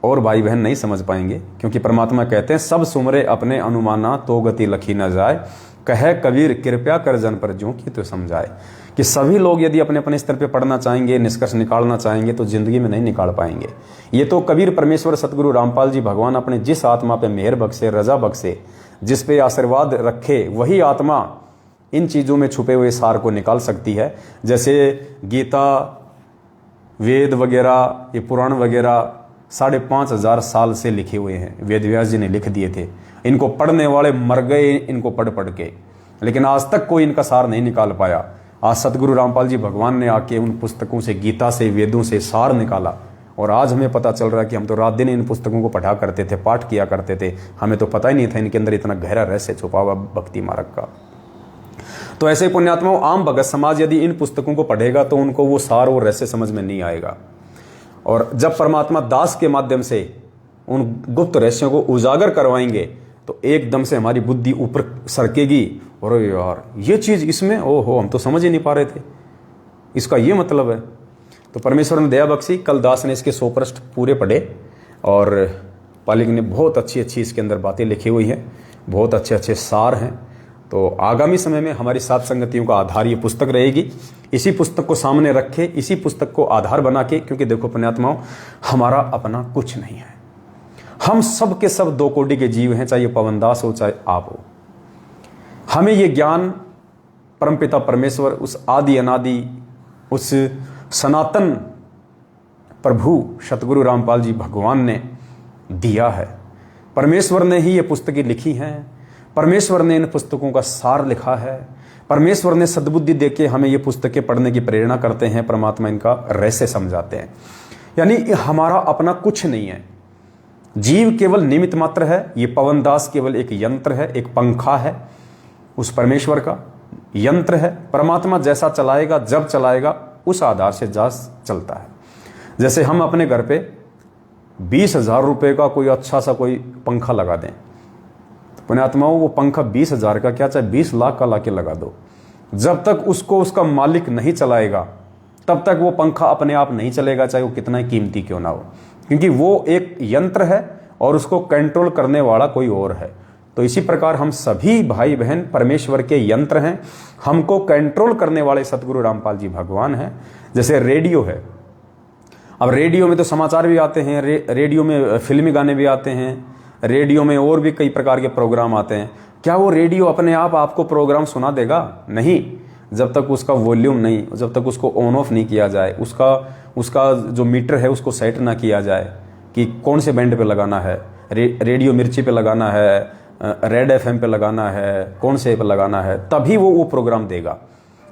और भाई बहन नहीं समझ पाएंगे। क्योंकि परमात्मा कहते हैं, सब सुमरे अपने अनुमाना तो गति लखी न जाए, कहे कबीर कृपया कर जन पर ज्यों की तो समझाए। कि सभी लोग यदि अपने अपने स्तर पे पढ़ना चाहेंगे, निष्कर्ष निकालना चाहेंगे, तो जिंदगी में नहीं निकाल पाएंगे। ये तो कबीर परमेश्वर सतगुरु रामपाल जी भगवान अपने जिस आत्मा पे मेहर बख्शे, रजा बख्शे, जिस पे आशीर्वाद रखे, वही आत्मा इन चीज़ों में छुपे हुए सार को निकाल सकती है। जैसे गीता, वेद वगैरह, ये पुराण वगैरह 5,500 साल से लिखे हुए हैं, वेद व्यास जी ने लिख दिए थे। इनको पढ़ने वाले मर गए इनको पढ़ पढ़ के, लेकिन आज तक कोई इनका सार नहीं निकाल पाया। आज सतगुरु रामपाल जी भगवान ने आके उन पुस्तकों से, गीता से, वेदों से सार निकाला, और आज हमें पता चल रहा है कि हम तो रात दिन इन पुस्तकों को पढ़ा करते थे, पाठ किया करते थे, हमें तो पता ही नहीं था इनके अंदर इतना गहरा रहस्य छुपा हुआ भक्ति मार्ग का। तो ऐसे पुण्यात्माओं, आम भगत समाज यदि इन पुस्तकों को पढ़ेगा तो उनको वो सार और रहस्य समझ में नहीं आएगा। और जब परमात्मा दास के माध्यम से उन गुप्त रहस्यों को उजागर करवाएंगे तो एकदम से हमारी बुद्धि ऊपर सरकेगी, और यार ये चीज़ इसमें, ओहो हम तो समझ ही नहीं पा रहे थे, इसका ये मतलब है। तो परमेश्वर ने दया बख्शी, कल दास ने इसके 100 पृष्ठ पूरे पढ़े, और पालिक ने बहुत अच्छी अच्छी इसके अंदर बातें लिखी हुई हैं, बहुत अच्छे अच्छे सार हैं। तो आगामी समय में हमारी सात संगतियों का आधार ये पुस्तक रहेगी। इसी पुस्तक को सामने रखे, इसी पुस्तक को आधार बना के, क्योंकि देखो पुण्यात्माओं, हमारा अपना कुछ नहीं है, हम सब के सब 2 कोटि के जीव हैं, चाहे पवनदास हो चाहे आप हो। हमें ये ज्ञान परमपिता परमेश्वर, उस आदि अनादि, उस सनातन प्रभु सतगुरु रामपाल जी भगवान ने दिया है। परमेश्वर ने ही ये पुस्तकें लिखी हैं, परमेश्वर ने इन पुस्तकों का सार लिखा है, परमेश्वर ने सद्बुद्धि देके हमें ये पुस्तकें पढ़ने की प्रेरणा करते हैं, परमात्मा इनका रहस्य समझाते हैं। यानी हमारा अपना कुछ नहीं है, जीव केवल निमित्त मात्र है, ये पवनदास केवल एक यंत्र है, एक पंखा है उस परमेश्वर का, यंत्र है। परमात्मा जैसा चलाएगा, जब चलाएगा, उस आधार से जहाज चलता है। जैसे हम अपने घर पे 20,000 रुपये का कोई अच्छा सा कोई पंखा लगा दें, पुण्यात्माओं वो पंखा 20,000 का क्या, चाहे 20 लाख का लाके लगा दो, जब तक उसको उसका मालिक नहीं चलाएगा तब तक वो पंखा अपने आप नहीं चलेगा, चाहे वो कितना ही कीमती क्यों ना हो, क्योंकि वो एक यंत्र है और उसको कंट्रोल करने वाला कोई और है। तो इसी प्रकार हम सभी भाई बहन परमेश्वर के यंत्र हैं, हमको कंट्रोल करने वाले सतगुरु रामपाल जी भगवान हैं। जैसे रेडियो है, अब रेडियो में तो समाचार भी आते हैं, रेडियो में फिल्मी गाने भी आते हैं, रेडियो में और भी कई प्रकार के प्रोग्राम आते हैं। क्या वो रेडियो अपने आप आपको प्रोग्राम सुना देगा? नहीं, जब तक उसका वॉल्यूम नहीं, जब तक उसको ऑन ऑफ नहीं किया जाए, उसका जो मीटर है उसको सेट ना किया जाए कि कौन से बैंड पे लगाना है, रेडियो मिर्ची पे लगाना है, रेड FM पे लगाना है, कौन से पे लगाना है, तभी वो प्रोग्राम देगा।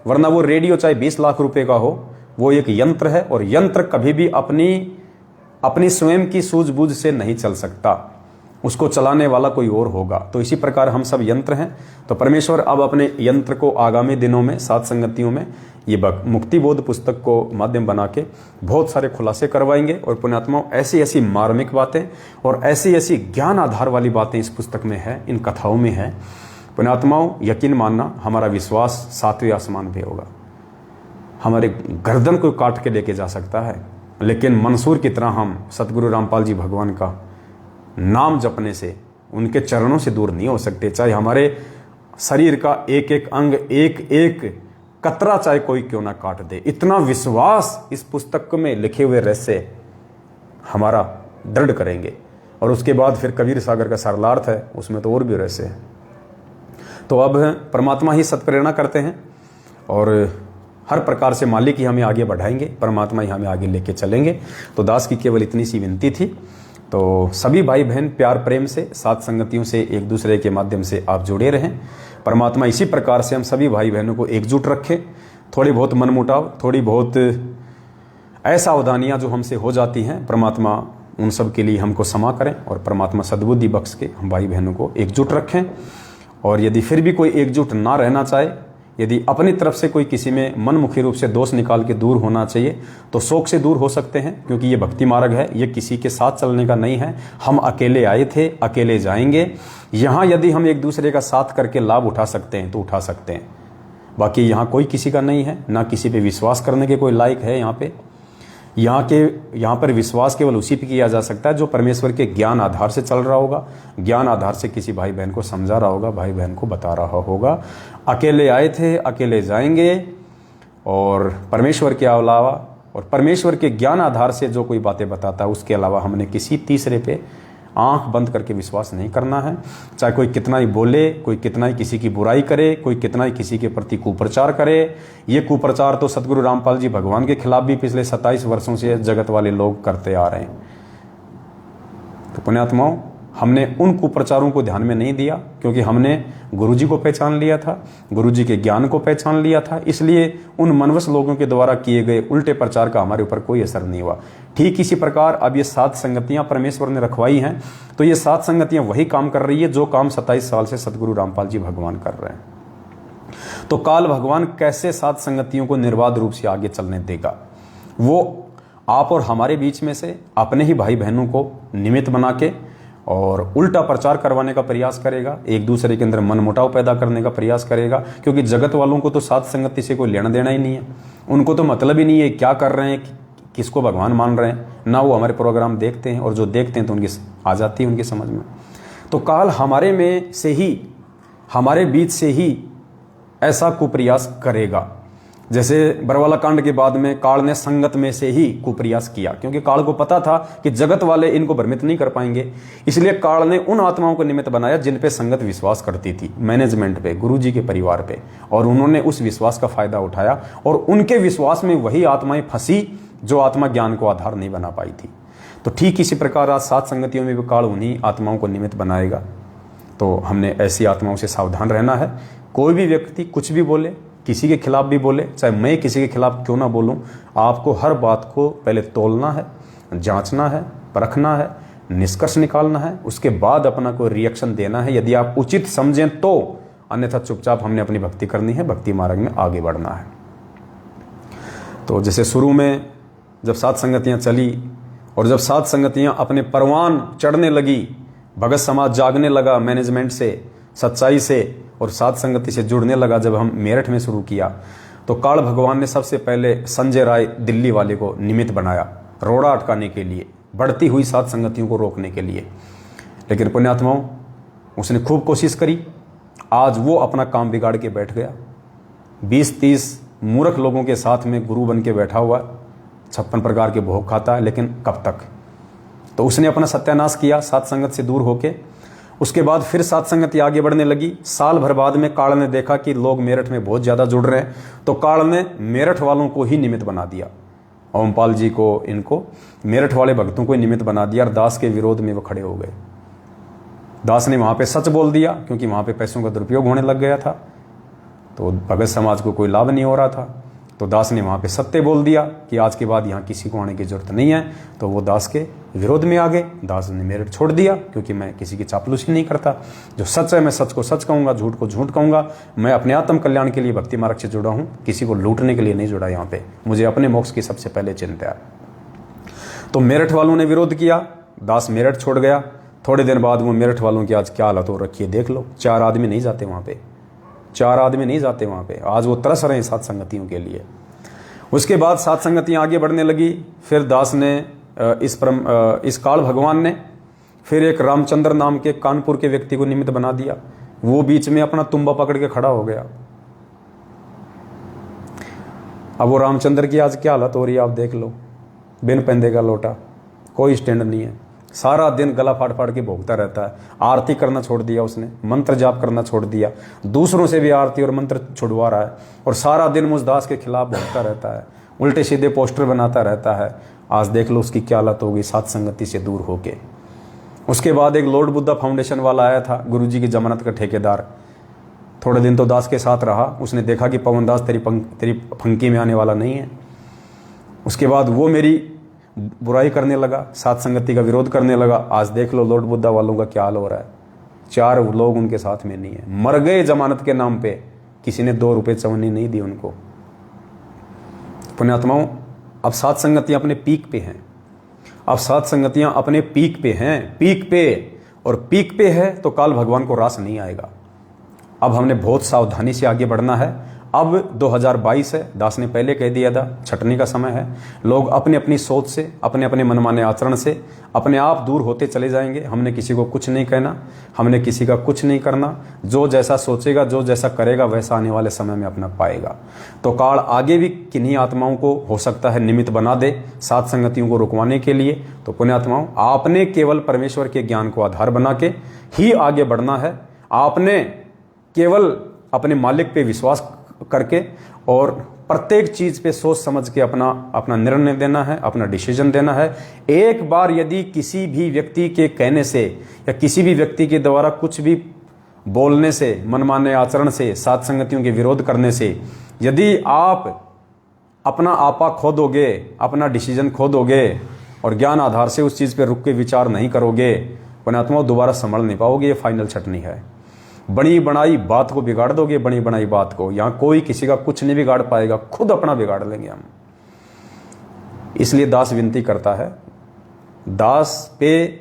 वरना वो रेडियो चाहे 20 लाख रुपए का हो, वो एक यंत्र है, और यंत्र कभी भी अपनी स्वयं की सूझबूझ से नहीं चल सकता, उसको चलाने वाला कोई और होगा। तो इसी प्रकार हम सब यंत्र हैं। तो परमेश्वर अब अपने यंत्र को आगामी दिनों में सात संगतियों में ये मुक्ति बोध पुस्तक को माध्यम बना के बहुत सारे खुलासे करवाएंगे, और पुण्यात्माओं ऐसी ऐसी मार्मिक बातें और ऐसी ऐसी ज्ञान आधार वाली बातें इस पुस्तक में है, इन कथाओं में है। पुण्यात्माओं यकीन मानना, हमारा विश्वास 7वें आसमान पे होगा, हमारे गर्दन को काट के लेके जा सकता है, लेकिन मंसूर की तरह हम सतगुरु रामपाल जी भगवान का नाम जपने से, उनके चरणों से दूर नहीं हो सकते। चाहे हमारे शरीर का एक एक अंग, एक एक कतरा चाहे कोई क्यों ना काट दे, इतना विश्वास इस पुस्तक में लिखे हुए रहस्य हमारा दृढ़ करेंगे। और उसके बाद फिर कबीर सागर का सरलार्थ है, उसमें तो और भी रहस्य है। तो अब परमात्मा ही सत्प्रेरणा करते हैं, और हर प्रकार से मालिक ही हमें आगे बढ़ाएंगे, परमात्मा ही हमें आगे लेके चलेंगे। तो दास की केवल इतनी सी विनती थी। तो सभी भाई बहन प्यार प्रेम से सात संगतियों से एक दूसरे के माध्यम से आप जुड़े रहें। परमात्मा इसी प्रकार से हम सभी भाई बहनों को एकजुट रखें। थोड़ी बहुत मनमुटाव, थोड़ी बहुत असावधानियां जो हमसे हो जाती हैं, परमात्मा उन सब के लिए हमको क्षमा करें, और परमात्मा सद्बुद्धि बख्श के हम भाई बहनों को एकजुट रखें। और यदि फिर भी कोई एकजुट ना रहना चाहे, यदि अपनी तरफ से कोई किसी में मनमुखी रूप से दोष निकाल के दूर होना चाहिए, तो शोक से दूर हो सकते हैं, क्योंकि ये भक्ति मार्ग है, ये किसी के साथ चलने का नहीं है। हम अकेले आए थे, अकेले जाएंगे। यहाँ यदि हम एक दूसरे का साथ करके लाभ उठा सकते हैं तो उठा सकते हैं, बाकी यहाँ कोई किसी का नहीं है, ना किसी पे विश्वास करने के कोई लायक है। यहाँ पर विश्वास केवल उसी पे किया जा सकता है जो परमेश्वर के ज्ञान आधार से चल रहा होगा, ज्ञान आधार से किसी भाई बहन को समझा रहा होगा, भाई बहन को बता रहा होगा। अकेले आए थे, अकेले जाएंगे, और परमेश्वर के अलावा और परमेश्वर के ज्ञान आधार से जो कोई बातें बताता है, उसके अलावा हमने किसी तीसरे पे आंख बंद करके विश्वास नहीं करना है। चाहे कोई कितना ही बोले, कोई कितना ही किसी की बुराई करे, कोई कितना ही किसी के प्रति कुप्रचार करे। ये कुप्रचार तो सतगुरु रामपाल जी भगवान के खिलाफ भी पिछले 27 वर्षों से जगत वाले लोग करते आ रहे हैं। तो पुण्यात्माओं, हमने उन कुप्रचारों को ध्यान में नहीं दिया, क्योंकि हमने गुरुजी को पहचान लिया था, गुरुजी के ज्ञान को पहचान लिया था। इसलिए उन मनवश लोगों के द्वारा किए गए उल्टे प्रचार का हमारे ऊपर कोई असर नहीं हुआ। ठीक इसी प्रकार अब ये 7 संगतियां परमेश्वर ने रखवाई हैं, तो ये 7 संगतियां वही काम कर रही है जो काम 27 साल से सतगुरु रामपाल जी भगवान कर रहे हैं। तो काल भगवान कैसे 7 संगतियों को निर्बाध रूप से आगे चलने देगा? वो आप और हमारे बीच में से अपने ही भाई बहनों को निमित्त बना के और उल्टा प्रचार करवाने का प्रयास करेगा, एक दूसरे के अंदर मनमुटाव पैदा करने का प्रयास करेगा। क्योंकि जगत वालों को तो 7 संगति से कोई लेना देना ही नहीं है, उनको तो मतलब ही नहीं है क्या कर रहे हैं, किसको भगवान मान रहे हैं, ना वो हमारे प्रोग्राम देखते हैं, और जो देखते हैं तो उनकी आ जाती है उनकी समझ में। तो काल हमारे में से ही, हमारे बीच से ही ऐसा कुप्रयास करेगा। जैसे बरवाला कांड के बाद में काल ने संगत में से ही कुप्रयास किया, क्योंकि काल को पता था कि जगत वाले इनको भ्रमित नहीं कर पाएंगे। इसलिए काल ने उन आत्माओं को निमित्त बनाया जिन पे संगत विश्वास करती थी, मैनेजमेंट पे, गुरुजी के परिवार पे, और उन्होंने उस विश्वास का फायदा उठाया और उनके विश्वास में वही आत्माएं फंसी जो आत्मा ज्ञान को आधार नहीं बना पाई थी। तो ठीक इसी प्रकार आज 7 संगतियों में भी काल उन्हीं आत्माओं को निमित्त बनाएगा। तो हमने ऐसी आत्माओं से सावधान रहना है। कोई भी व्यक्ति कुछ भी बोले, किसी के खिलाफ भी बोले, चाहे मैं किसी के खिलाफ क्यों ना बोलूं, आपको हर बात को पहले तोलना है, जांचना है, परखना है, निष्कर्ष निकालना है, उसके बाद अपना कोई रिएक्शन देना है यदि आप उचित समझें तो। अन्यथा चुपचाप हमने अपनी भक्ति करनी है, भक्ति मार्ग में आगे बढ़ना है। तो जैसे शुरू में जब 7 संगतियां चली और जब 7 संगतियां अपने परवान चढ़ने लगी, भगत समाज जागने लगा मैनेजमेंट से, सच्चाई से, और 7 संगति से जुड़ने लगा, जब हम मेरठ में शुरू किया तो काल भगवान ने सबसे पहले संजय राय दिल्ली वाले को निमित्त बनाया, रोड़ा अटकाने के लिए, बढ़ती हुई 7 संगतियों को रोकने के लिए। लेकिन पुण्यात्माओं, उसने खूब कोशिश करी, आज वो अपना काम बिगाड़ के बैठ गया। 20-30 मूर्ख लोगों के साथ में गुरु बन के बैठा हुआ, 56 प्रकार के भोग खाता है, लेकिन कब तक? तो उसने अपना सत्यानाश किया 7 संगत से दूर होके। उसके बाद फिर 7 संगति आगे बढ़ने लगी। साल भर बाद में काल ने देखा कि लोग मेरठ में बहुत ज़्यादा जुड़ रहे हैं, तो काल ने मेरठ वालों को ही निमित्त बना दिया, ओमपाल जी को, इनको मेरठ वाले भक्तों को निमित्त बना दिया, और दास के विरोध में वो खड़े हो गए। दास ने वहाँ पे सच बोल दिया, क्योंकि वहाँ पे पैसों का दुरुपयोग होने लग गया था, तो भगत समाज को कोई लाभ नहीं हो रहा था। तो दास ने वहाँ पे सत्य बोल दिया कि आज के बाद यहाँ किसी को आने की जरूरत नहीं है। तो वो दास के विरोध में आ गए। दास ने मेरठ छोड़ दिया, क्योंकि मैं किसी की चापलूसी नहीं करता, जो सच है मैं सच को सच कहूँगा, झूठ को झूठ कहूँगा। मैं अपने आत्म कल्याण के लिए भक्ति मार्ग से जुड़ा हूँ, किसी को लूटने के लिए नहीं जुड़ा। यहाँ पे मुझे अपने मोक्ष की सबसे पहले चिंता है। तो मेरठ वालों ने विरोध किया, दास मेरठ छोड़ गया। थोड़े दिन बाद वो मेरठ वालों की आज क्या हालत हो रखी है देख लो। 4 आदमी नहीं जाते वहाँ पे, 4 आदमी नहीं जाते वहाँ पे। आज वो तरस रहे हैं 7 संगतियों के लिए। उसके बाद 7 संगतियाँ आगे बढ़ने लगी। फिर दास ने इस काल भगवान ने फिर एक रामचंद्र नाम के कानपुर के व्यक्ति को निमित्त बना दिया। वो बीच में अपना तुम्बा पकड़ के खड़ा हो गया। अब वो रामचंद्र की आज क्या हालत हो रही है आप देख लो। बिन पेंदे का लोटा, कोई स्टैंड नहीं है, सारा दिन गला फाड़ फाड़ के भोगता रहता है। आरती करना छोड़ दिया उसने, मंत्र जाप करना छोड़ दिया, दूसरों से भी आरती और मंत्र छुड़वा रहा है, और सारा दिन मुझ दास के खिलाफ भोगता रहता है, उल्टे सीधे पोस्टर बनाता रहता है। आज देख लो उसकी क्या हालत होगी 7 संगति से दूर होके। उसके बाद एक लॉर्ड बुद्धा फाउंडेशन वाला आया था, गुरुजी की जमानत का ठेकेदार। थोड़े दिन तो दास के साथ रहा। उसने देखा कि पवन दास तेरी फंकी में आने वाला नहीं है। उसके बाद वो मेरी बुराई करने लगा, 7 संगति का विरोध करने लगा। आज देख लो लॉर्ड बुद्धा वालों का क्या हाल हो रहा है। 4 लोग उनके साथ में नहीं है, मर गए जमानत के नाम पे। किसी ने 2 रुपए चवन्नी नहीं दी उनको। पुण्यात्माओं, अब 7 संगतियां अपने पीक पे हैं। अब 7 संगतियां अपने पीक पे हैं, पीक पे। और पीक पे है तो काल भगवान को रास नहीं आएगा। अब हमने बहुत सावधानी से आगे बढ़ना है। अब 2022 है, दास ने पहले कह दिया था छटनी का समय है। लोग अपनी अपनी सोच से, अपने अपने मनमाने आचरण से अपने आप दूर होते चले जाएंगे। हमने किसी को कुछ नहीं कहना, हमने किसी का कुछ नहीं करना। जो जैसा सोचेगा, जो जैसा करेगा, वैसा आने वाले समय में अपना पाएगा। तो काल आगे भी किन्हीं आत्माओं को हो सकता है निमित्त बना दे सात संगतियों को रुकवाने के लिए। तो पुण्यात्माओं, आपने केवल परमेश्वर के ज्ञान को आधार बना के ही आगे बढ़ना है। आपने केवल अपने मालिक पे विश्वास करके और प्रत्येक चीज पे सोच समझ के अपना निर्णय देना है, अपना डिसीजन देना है। एक बार यदि किसी भी व्यक्ति के कहने से या किसी भी व्यक्ति के द्वारा कुछ भी बोलने से, मनमाने आचरण से, सात संगतियों के विरोध करने से यदि आप अपना आपा खो दोगे, अपना डिसीजन खो दोगे और ज्ञान आधार से उस चीज पे रुक के विचार नहीं करोगे, पुण्यात्माओं दोबारा संभल नहीं पाओगे। ये फाइनल छटनी है। बनी बनाई बात को बिगाड़ दोगे, बनी बनाई बात को। यहां कोई किसी का कुछ नहीं बिगाड़ पाएगा, खुद अपना बिगाड़ लेंगे हम। इसलिए दास विनती करता है, दास पे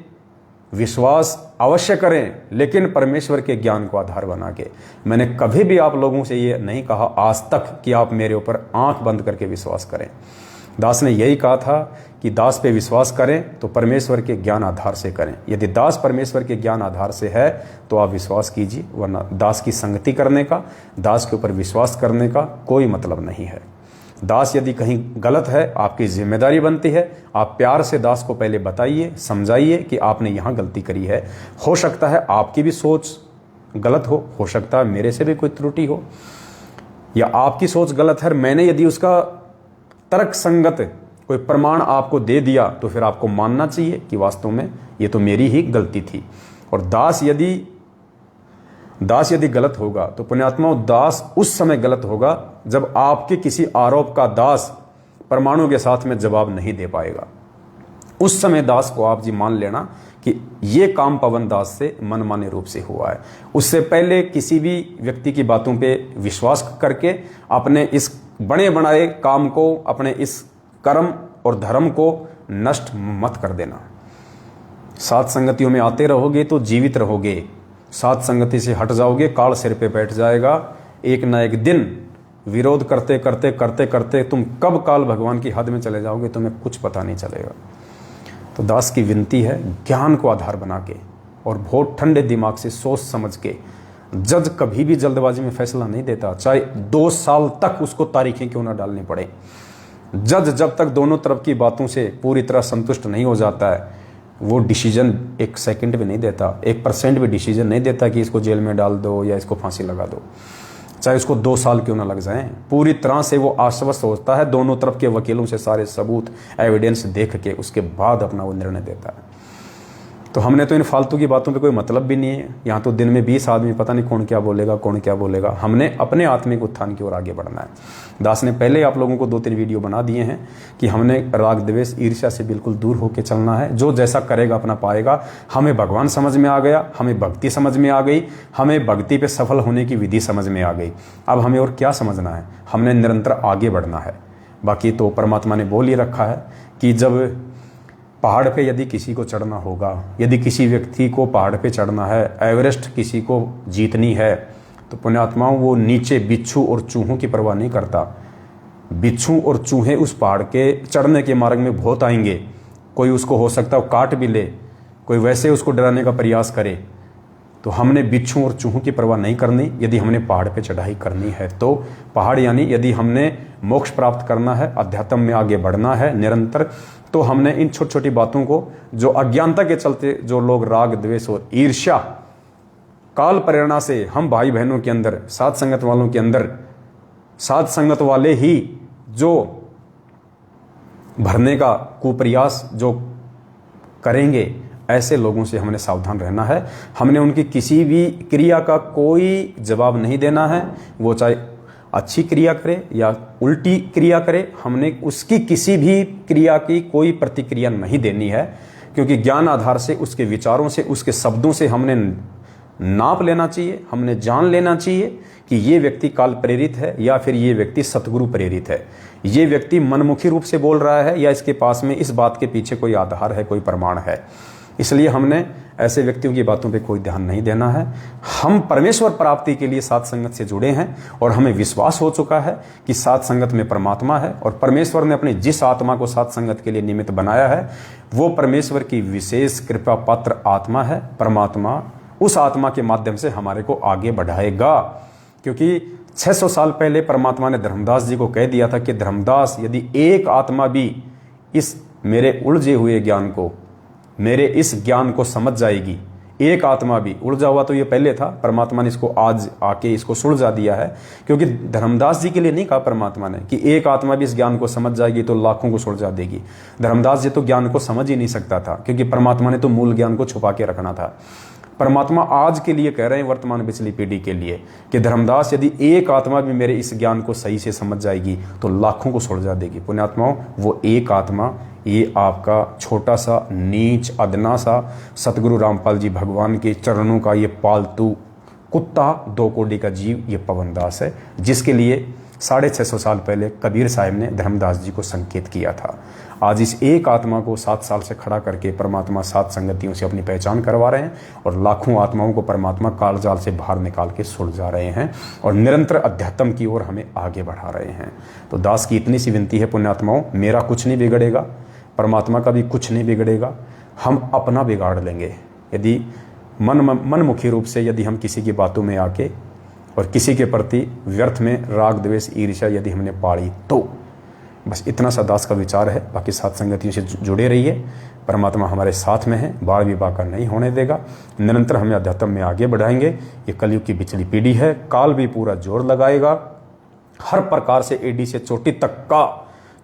विश्वास अवश्य करें, लेकिन परमेश्वर के ज्ञान को आधार बना के। मैंने कभी भी आप लोगों से ये नहीं कहा आज तक कि आप मेरे ऊपर आंख बंद करके विश्वास करें। दास ने यही कहा था कि दास पे विश्वास करें तो परमेश्वर के ज्ञान आधार से करें। यदि दास परमेश्वर के ज्ञान आधार से है तो आप विश्वास कीजिए, वरना दास की संगति करने का, दास के ऊपर विश्वास करने का कोई मतलब नहीं है। दास यदि कहीं गलत है, आपकी जिम्मेदारी बनती है, आप प्यार से दास को पहले बताइए, समझाइए कि आपने यहाँ गलती करी है। हो सकता है आपकी भी सोच गलत हो सकता है मेरे से भी कोई त्रुटि हो, या आपकी सोच गलत है, मैंने यदि उसका तर्क संगत कोई प्रमाण आपको दे दिया तो फिर आपको मानना चाहिए कि वास्तव में ये तो मेरी ही गलती थी। और दास यदि गलत होगा तो पुण्यात्माओं, दास उस समय गलत होगा जब आपके किसी आरोप का दास प्रमाणों के साथ में जवाब नहीं दे पाएगा। उस समय दास को आप जी मान लेना कि ये काम पवन दास से मनमाने रूप से हुआ है। उससे पहले किसी भी व्यक्ति की बातों पे विश्वास करके अपने इस बड़े बनाए काम को, अपने इस कर्म और धर्म को नष्ट मत कर देना। सात संगतियों में आते रहोगे तो जीवित रहोगे, सात संगति से हट जाओगे काल सिर पे बैठ जाएगा। एक ना एक दिन विरोध करते करते करते करते तुम कब काल भगवान की हद में चले जाओगे तुम्हें कुछ पता नहीं चलेगा। तो दास की विनती है, ज्ञान को आधार बना के और बहुत ठंडे दिमाग से सोच समझ के। जज कभी भी जल्दबाजी में फैसला नहीं देता, चाहे 2 साल तक उसको तारीखें क्यों ना डालनी पड़े। जज जब तक दोनों तरफ की बातों से पूरी तरह संतुष्ट नहीं हो जाता है, वो डिसीजन 1 सेकंड भी नहीं देता, 1% भी डिसीजन नहीं देता कि इसको जेल में डाल दो या इसको फांसी लगा दो, चाहे उसको 2 साल क्यों ना लग जाएं। पूरी तरह से वो आश्वस्त होता है, दोनों तरफ के वकीलों से सारे सबूत एविडेंस देख के उसके बाद अपना वो निर्णय देता है। तो हमने तो इन फालतू की बातों पे कोई मतलब भी नहीं है। यहाँ तो दिन में 20 आदमी, पता नहीं कौन क्या बोलेगा। हमने अपने आत्मिक उत्थान की ओर आगे बढ़ना है। दास ने पहले आप लोगों को 2-3 वीडियो बना दिए हैं कि हमने राग द्वेष ईर्ष्या से बिल्कुल दूर होकर चलना है। जो जैसा करेगा अपना पाएगा। हमें भगवान समझ में आ गया, हमें भक्ति समझ में आ गई, हमें भक्ति पे सफल होने की विधि समझ में आ गई। अब हमें और क्या समझना है, हमने निरंतर आगे बढ़ना है। बाकी तो परमात्मा ने बोल ही रखा है कि जब पहाड़ पे यदि किसी को चढ़ना होगा, यदि किसी व्यक्ति को पहाड़ पे चढ़ना है, एवरेस्ट किसी को जीतनी है, तो पुण्यात्माओं वो नीचे बिच्छू और चूहों की परवाह नहीं करता। बिच्छू और चूहे उस पहाड़ के चढ़ने के मार्ग में बहुत आएंगे। कोई उसको हो सकता है काट भी ले, कोई वैसे उसको डराने का प्रयास करे। तो हमने बिच्छू और चूहों की परवाह नहीं करनी। यदि हमने पहाड़ पे चढ़ाई करनी है तो पहाड़ यानी यदि हमने मोक्ष प्राप्त करना है, अध्यात्म में आगे बढ़ना है निरंतर, तो हमने इन छोटी छोटी बातों को, जो अज्ञानता के चलते जो लोग राग द्वेष और ईर्ष्या काल प्रेरणा से हम भाई बहनों के अंदर, सात संगत वालों के अंदर, सात संगत वाले ही जो भरने का कुप्रयास जो करेंगे, ऐसे लोगों से हमने सावधान रहना है। हमने उनकी किसी भी क्रिया का कोई जवाब नहीं देना है। वो चाहे अच्छी क्रिया करे या उल्टी क्रिया करे, हमने उसकी किसी भी क्रिया की कोई प्रतिक्रिया नहीं देनी है, क्योंकि ज्ञान आधार से, उसके विचारों से, उसके शब्दों से हमने नाप लेना चाहिए, हमने जान लेना चाहिए कि ये व्यक्ति काल प्रेरित है या फिर ये व्यक्ति सतगुरु प्रेरित है। ये व्यक्ति मनमुखी रूप से बोल रहा है या इसके पास में इस बात के पीछे कोई आधार है, कोई प्रमाण है। इसलिए हमने ऐसे व्यक्तियों की बातों पे कोई ध्यान नहीं देना है। हम परमेश्वर प्राप्ति के लिए साथ संगत से जुड़े हैं और हमें विश्वास हो चुका है कि साथ संगत में परमात्मा है और परमेश्वर ने अपनी जिस आत्मा को साथ संगत के लिए निमित्त बनाया है वो परमेश्वर की विशेष कृपा पात्र आत्मा है। परमात्मा उस आत्मा के माध्यम से हमारे को आगे बढ़ाएगा, क्योंकि 600 साल पहले परमात्मा ने धर्मदास जी को कह दिया था कि धर्मदास, यदि एक आत्मा भी इस मेरे उलझे हुए ज्ञान को, मेरे इस ज्ञान को समझ जाएगी, एक आत्मा भी, उलझा हुआ तो ये पहले था, परमात्मा ने इसको आज आके इसको सुलझा दिया है, क्योंकि धर्मदास जी के लिए नहीं कहा परमात्मा ने कि एक आत्मा भी इस ज्ञान को समझ जाएगी तो लाखों को सुलझा देगी। धर्मदास जी तो ज्ञान को समझ ही नहीं सकता था, क्योंकि परमात्मा ने तो मूल ज्ञान को छुपा के रखना था। परमात्मा आज के लिए कह रहे हैं, वर्तमान पिछली पीढ़ी के लिए, कि धर्मदास, यदि एक आत्मा भी मेरे इस ज्ञान को सही से समझ जाएगी तो लाखों को सुलझा देगी। पुण्यात्माओं, वो एक आत्मा, ये आपका छोटा सा नीच अदना सा सतगुरु रामपाल जी भगवान के चरणों का ये पालतू कुत्ता, 2 कोड़ी का जीव, ये पवनदास है, जिसके लिए 650 साल पहले कबीर साहब ने धर्मदास जी को संकेत किया था। आज इस एक आत्मा को 7 साल से खड़ा करके परमात्मा सात संगतियों से अपनी पहचान करवा रहे हैं और लाखों आत्माओं को परमात्मा कालजाल से बाहर निकाल के सुलझा रहे हैं और निरंतर अध्यात्म की ओर हमें आगे बढ़ा रहे हैं। तो दास की इतनी सी विनती है पुण्यात्माओं, मेरा कुछ नहीं बिगड़ेगा, परमात्मा का भी कुछ नहीं बिगड़ेगा, हम अपना बिगाड़ लेंगे यदि मनमुखी रूप से यदि हम किसी की बातों में आके और किसी के प्रति व्यर्थ में राग द्वेष ईर्ष्या यदि हमने पाड़ी तो। बस इतना सा दास का विचार है। बाकी साथ संगतियों से जुड़े रहिए, परमात्मा हमारे साथ में है, बाल विवाह का नहीं होने देगा, निरंतर हमें अध्यात्म में आगे बढ़ाएंगे। ये कलयुग की बिचली पीढ़ी है, काल भी पूरा जोर लगाएगा, हर प्रकार से एडी से चोटी तक का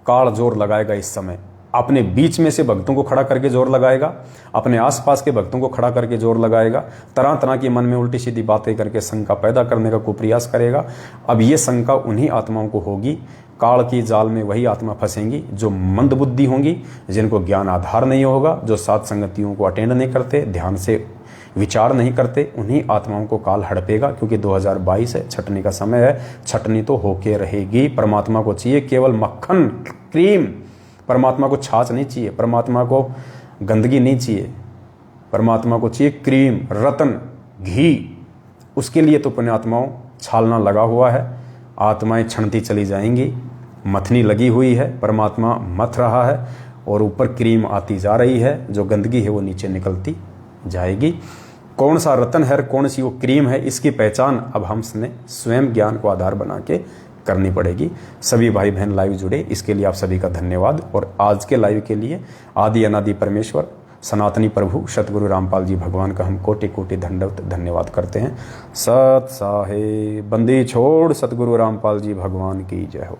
काल जोर लगाएगा। इस समय अपने बीच में से भक्तों को खड़ा करके जोर लगाएगा, अपने आसपास के भक्तों को खड़ा करके जोर लगाएगा, तरह तरह की मन में उल्टी सीधी बातें करके शंका पैदा करने का कुप्रयास करेगा। अब ये शंका उन्हीं आत्माओं को होगी, काल की जाल में वही आत्मा फंसेंगी जो मंद बुद्धि होंगी, जिनको ज्ञान आधार नहीं होगा, जो सात संगतियों को अटेंड नहीं करते, ध्यान से विचार नहीं करते, उन्हीं आत्माओं को काल हड़पेगा। क्योंकि 2022 है, छटनी का समय है, छटनी तो होके रहेगी। परमात्मा को चाहिए केवल मक्खन क्रीम, परमात्मा को छाछ नहीं चाहिए, परमात्मा को गंदगी नहीं चाहिए, परमात्मा को चाहिए क्रीम, रतन, घी। उसके लिए तो पुण्यात्माओं छालना लगा हुआ है, आत्माएं छनती चली जाएंगी, मथनी लगी हुई है, परमात्मा मथ रहा है और ऊपर क्रीम आती जा रही है, जो गंदगी है वो नीचे निकलती जाएगी। कौन सा रतन है, कौन सी वो क्रीम है, इसकी पहचान अब हमने स्वयं ज्ञान को आधार बना के करनी पड़ेगी। सभी भाई बहन लाइव जुड़े, इसके लिए आप सभी का धन्यवाद। और आज के लाइव के लिए आदि अनादि परमेश्वर सनातनी प्रभु सतगुरु रामपाल जी भगवान का हम कोटि कोटि दंडवत धन्यवाद करते हैं। सत साहे बंदी छोड़ सतगुरु रामपाल जी भगवान की जय हो।